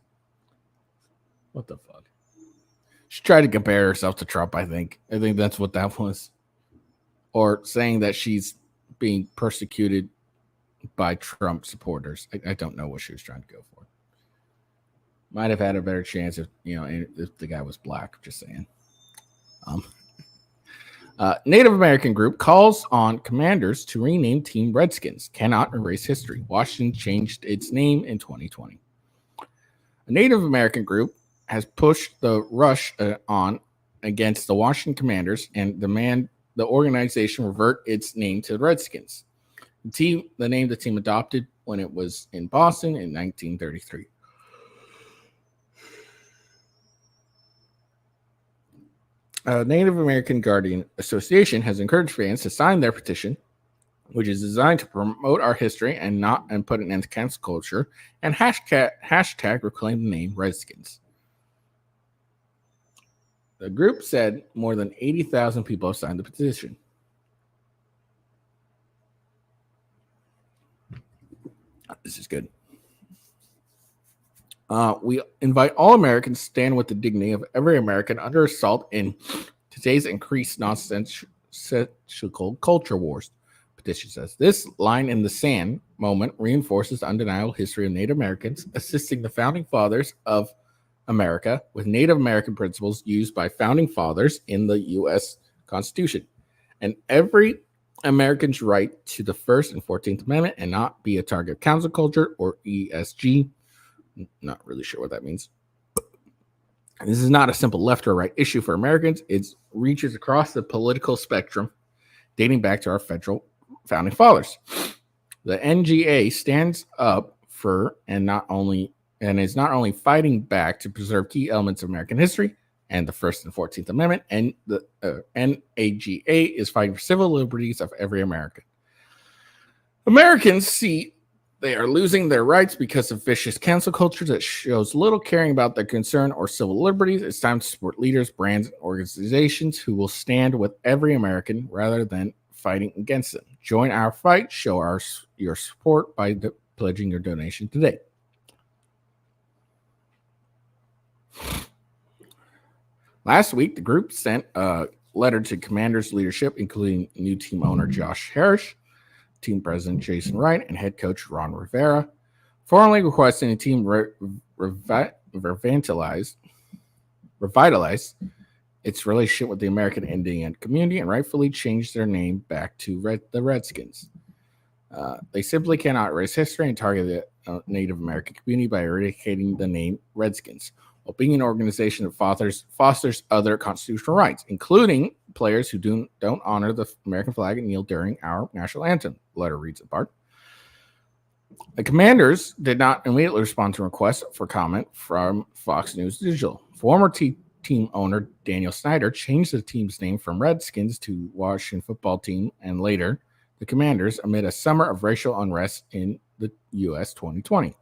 What the fuck? She tried to compare herself to Trump, I think. I think that's what that was. Or saying that she's being persecuted by Trump supporters. I don't know what she was trying to go for. Might have had a better chance if the guy was black, just saying. Native American group calls on commanders to rename Team Redskins. Cannot erase history. Washington changed its name in 2020. A Native American group has pushed the rush on against the Washington Commanders and demand the organization revert its name to the Redskins. The name the team adopted when it was in Boston in 1933. Native American Guardian Association has encouraged fans to sign their petition, which is designed to promote our history and put an end to cancel culture, and hashtag reclaim the name Redskins. The group said more than 80,000 people have signed the petition. This is good. We invite all Americans to stand with the dignity of every American under assault in today's increased nonsensical culture wars. Petition says this line in the sand moment reinforces the undeniable history of Native Americans assisting the founding fathers of America with Native American principles used by founding fathers in the U.S. Constitution, and every American's right to the First and 14th Amendment and not be a target of cancel culture or ESG. Not really sure what that means. This is not a simple left or right issue for Americans. It reaches across the political spectrum, dating back to our federal founding fathers. The NGA stands up for and is not only fighting back to preserve key elements of American history and the First and 14th Amendment, and the NAGA is fighting for civil liberties of every American. Americans see they are losing their rights because of vicious cancel culture that shows little caring about their concern or civil liberties. It's time to support leaders, brands, and organizations who will stand with every American rather than fighting against them. Join our fight. Show your support by pledging your donation today. Last week, the group sent a letter to Commanders leadership, including new team owner Josh Harris, team president Jason Wright, and head coach Ron Rivera, formally requesting the team revitalize its relationship with the American Indian community and rightfully change their name back to the Redskins. They simply cannot erase history and target the Native American community by eradicating the name Redskins, while being an organization that fosters other constitutional rights, including players who don't honor the American flag and kneel during our national anthem. The letter reads in part. The Commanders did not immediately respond to a request for comment from Fox News Digital. Former team owner Daniel Snyder changed the team's name from Redskins to Washington Football Team and later the Commanders amid a summer of racial unrest in the U.S. 2020.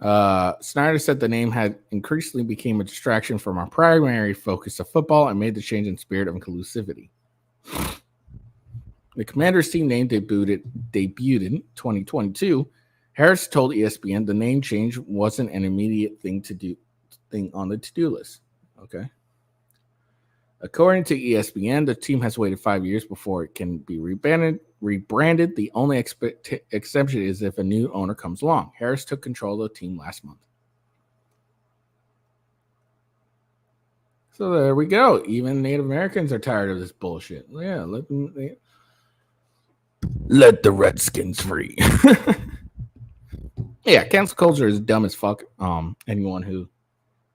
Snyder said the name had increasingly became a distraction from our primary focus of football and made the change in spirit of inclusivity. The Commanders team name debuted in 2022. Harris told ESPN the name change wasn't an immediate thing on the to-do list. Okay. According to ESPN, the team has waited 5 years before it can be rebranded. The only exception is if a new owner comes along. Harris took control of the team last month. So there we go. Even Native Americans are tired of this bullshit. Yeah, let the Redskins free. Yeah, cancel culture is dumb as fuck. Anyone who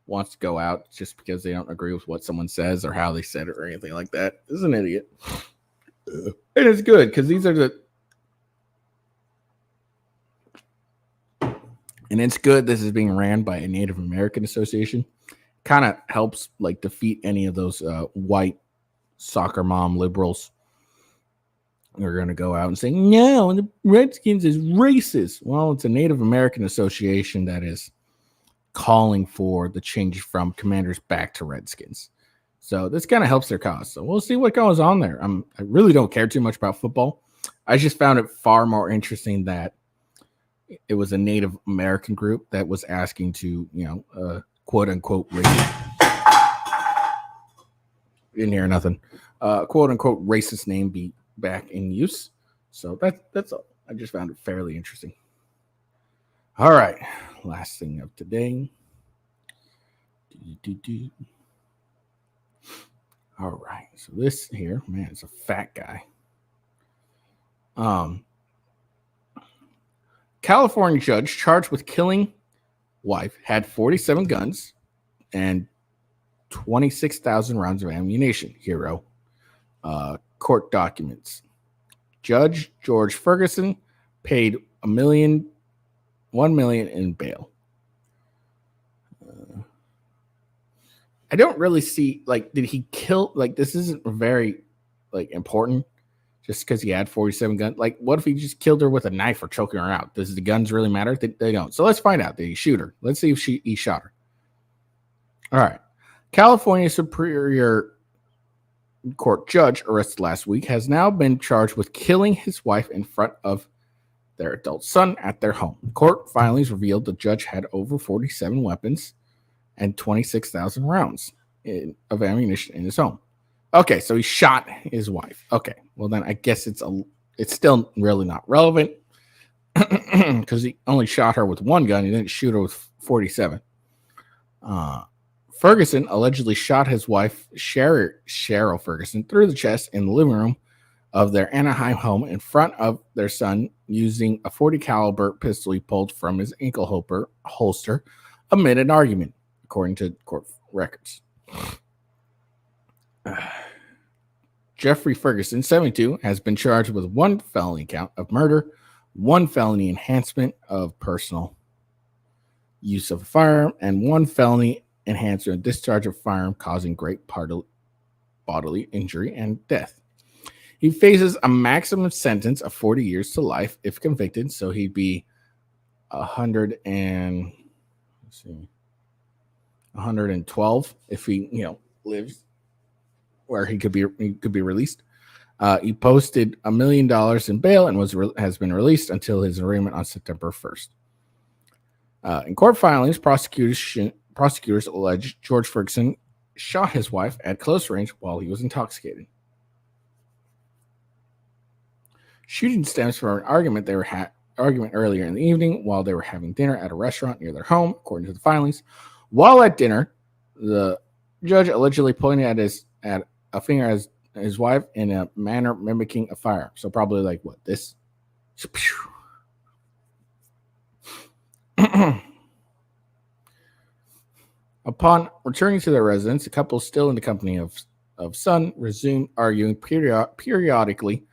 wants to go out just because they don't agree with what someone says or how they said it or anything like that is an idiot. And it's good because these are and it's good this is being ran by a Native American association. Kind of helps like defeat any of those white soccer mom liberals who are going to go out and say, no, the Redskins is racist. Well, it's a Native American association that is calling for the change from Commanders back to Redskins. So this kind of helps their cause. So we'll see what goes on there. I really don't care too much about football. I just found it far more interesting that it was a Native American group that was asking to, quote unquote racist. Didn't hear nothing. Quote unquote racist name be back in use. So that's all. I just found it fairly interesting. All right. Last thing of today. All right. So this here, man, is a fat guy. California judge charged with killing wife had 47 guns and 26,000 rounds of ammunition. Hero. Court documents. Judge George Ferguson paid $1 million in bail. I don't really see, like, did he kill? Like, this isn't very, like, important. Just because he had 47 guns. Like, what if he just killed her with a knife or choking her out? Does the guns really matter? They don't. So let's find out. Did he shoot her? Let's see if he shot her. All right. California Superior Court judge arrested last week has now been charged with killing his wife in front of their adult son at their home. Court filings revealed the judge had over 47 weapons and 26,000 rounds of ammunition in his home. Okay, so he shot his wife. Okay, well then I guess it's still really not relevant because he only shot her with one gun. He didn't shoot her with 47. Ferguson allegedly shot his wife, Cheryl Ferguson, through the chest in the living room of their Anaheim home in front of their son using a .40 caliber pistol he pulled from his ankle holster amid an argument, according to court records. Jeffrey Ferguson, 72, has been charged with one felony count of murder, one felony enhancement of personal use of a firearm, and one felony enhancement of discharge of firearm causing great bodily injury and death. He faces a maximum sentence of 40 years to life if convicted, so he'd be 112 if he, lives where he could be released. He posted $1 million in bail and has been released until his arraignment on September 1st. In court filings, prosecutors alleged George Ferguson shot his wife at close range while he was intoxicated. Shooting stems from an argument earlier in the evening while they were having dinner at a restaurant near their home, according to the filings. While at dinner, the judge allegedly pointed at a finger at his wife in a manner mimicking a firearm. So probably like what, this? Upon returning to their residence, the couple, still in the company of son, resumed arguing periodically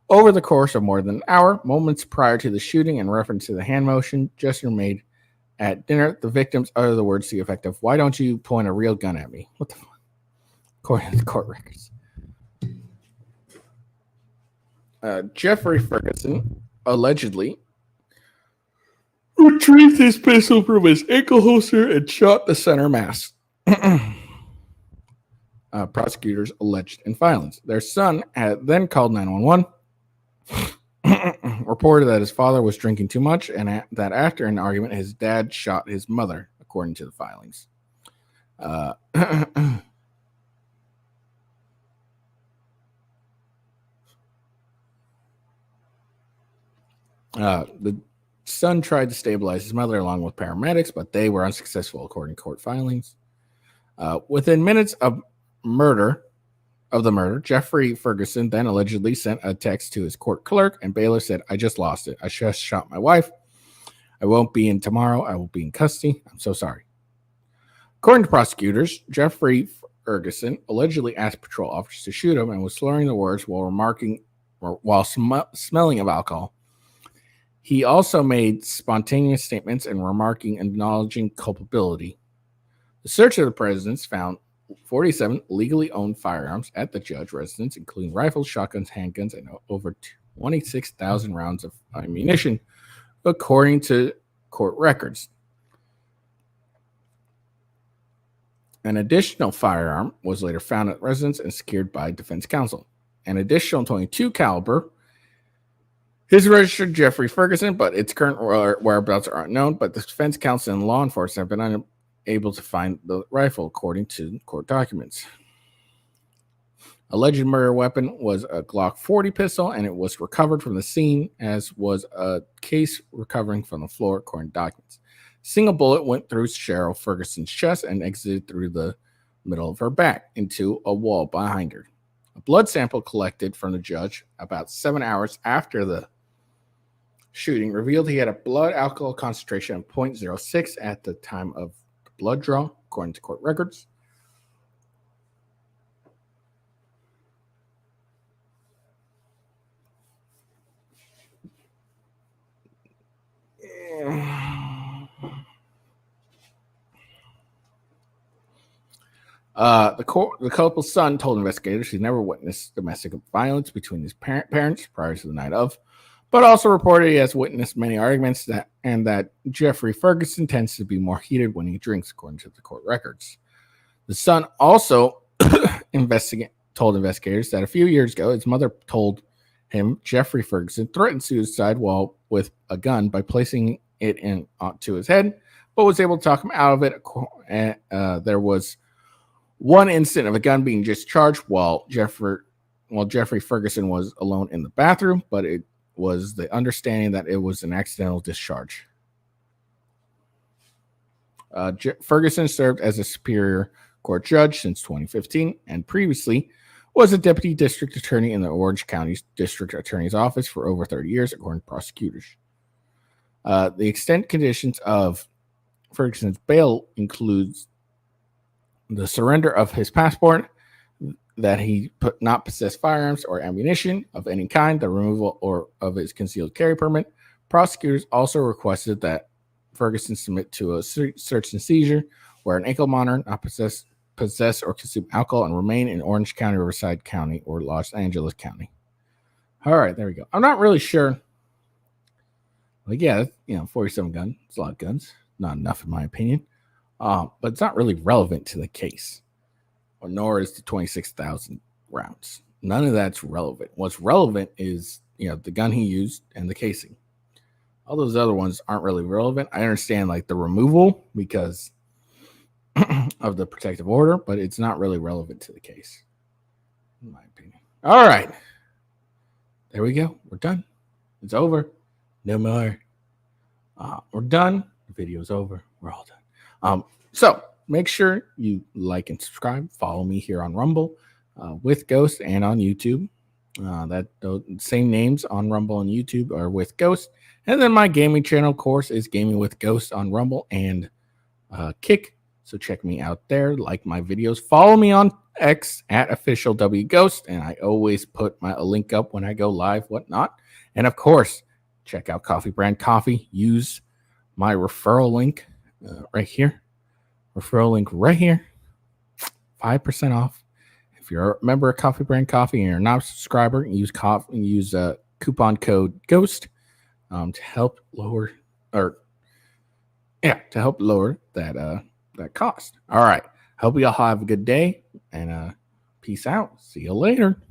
over the course of more than an hour. Moments prior to the shooting, in reference to the hand motion gesture made at dinner, the victims uttered the words to the effect of, "Why don't you point a real gun at me?" What the fuck? According to the court records. Jeffrey Ferguson allegedly retrieved his pistol from his ankle holster and shot the center mass. Prosecutors alleged in filings. Their son had then called 911, reported that his father was drinking too much, and that after an argument, his dad shot his mother, according to the filings. The son tried to stabilize his mother along with paramedics, but they were unsuccessful, according to court filings. Within minutes of the murder, Jeffrey Ferguson then allegedly sent a text to his court clerk, and Baylor said, "I just lost it. I just shot my wife. I won't be in tomorrow. I will be in custody. I'm so sorry." According to prosecutors, Jeffrey Ferguson allegedly asked patrol officers to shoot him and was slurring the words while smelling of alcohol. He also made spontaneous statements and acknowledging culpability. The search of the residence found 47 legally owned firearms at the judge residence, including rifles, shotguns, handguns, and over 26,000 rounds of ammunition, according to court records. An additional firearm was later found at the residence and secured by defense counsel. An additional .22 caliber is registered Jeffrey Ferguson, but its current whereabouts are unknown. But the defense counsel and law enforcement have been unable to find the rifle, according to court documents. Alleged murder weapon was a Glock 40 pistol, and it was recovered from the scene, as was a case recovering from the floor, according to documents. Single bullet went through Cheryl Ferguson's chest and exited through the middle of her back into a wall behind her. A blood sample collected from the judge about 7 hours after the shooting revealed he had a blood alcohol concentration of 0.06 at the time of the blood draw, according to court records. The couple's son told investigators he's never witnessed domestic violence between his parents prior to the night of, but also reported he has witnessed many arguments that Jeffrey Ferguson tends to be more heated when he drinks, according to the court records. The son also told investigators that a few years ago, his mother told him Jeffrey Ferguson threatened suicide while with a gun by placing it onto his head, but was able to talk him out of it. There was one incident of a gun being discharged while Jeffrey Ferguson was alone in the bathroom, but it was the understanding that it was an accidental discharge. Ferguson served as a Superior Court judge since 2015 and previously was a deputy district attorney in the Orange County District Attorney's Office for over 30 years, according to prosecutors. The extent conditions of Ferguson's bail includes the surrender of his passport, that he not possess firearms or ammunition of any kind, the removal of his concealed carry permit. Prosecutors also requested that Ferguson submit to a search and seizure, wear an ankle monitor, not possess or consume alcohol, and remain in Orange County, Riverside County, or Los Angeles County. All right, there we go. I'm not really sure. Like, yeah, 47 guns. It's a lot of guns. Not enough, in my opinion. But it's not really relevant to the case, nor is the 26,000 rounds. None of that's relevant. What's relevant is, the gun he used and the casing. All those other ones aren't really relevant. I understand, like, the removal because of the protective order, but it's not really relevant to the case, in my opinion. All right. There we go. We're done. It's over. No more. We're done. The video's over. We're all done. So make sure you like and subscribe. Follow me here on Rumble with Ghost and on YouTube. The same names on Rumble and YouTube are with Ghost. And then my gaming channel, of course, is Gaming with Ghost on Rumble and Kick. So check me out there. Like my videos. Follow me on X at @officialwghost. And I always put a link up when I go live, whatnot. And of course, check out Coffee Brand Coffee. Use my referral link right here. Referral link right here. 5% off. If you're a member of Coffee Brand Coffee and you're not a subscriber, use coupon code GHOST to help lower that cost. All right. Hope you all have a good day and peace out. See you later.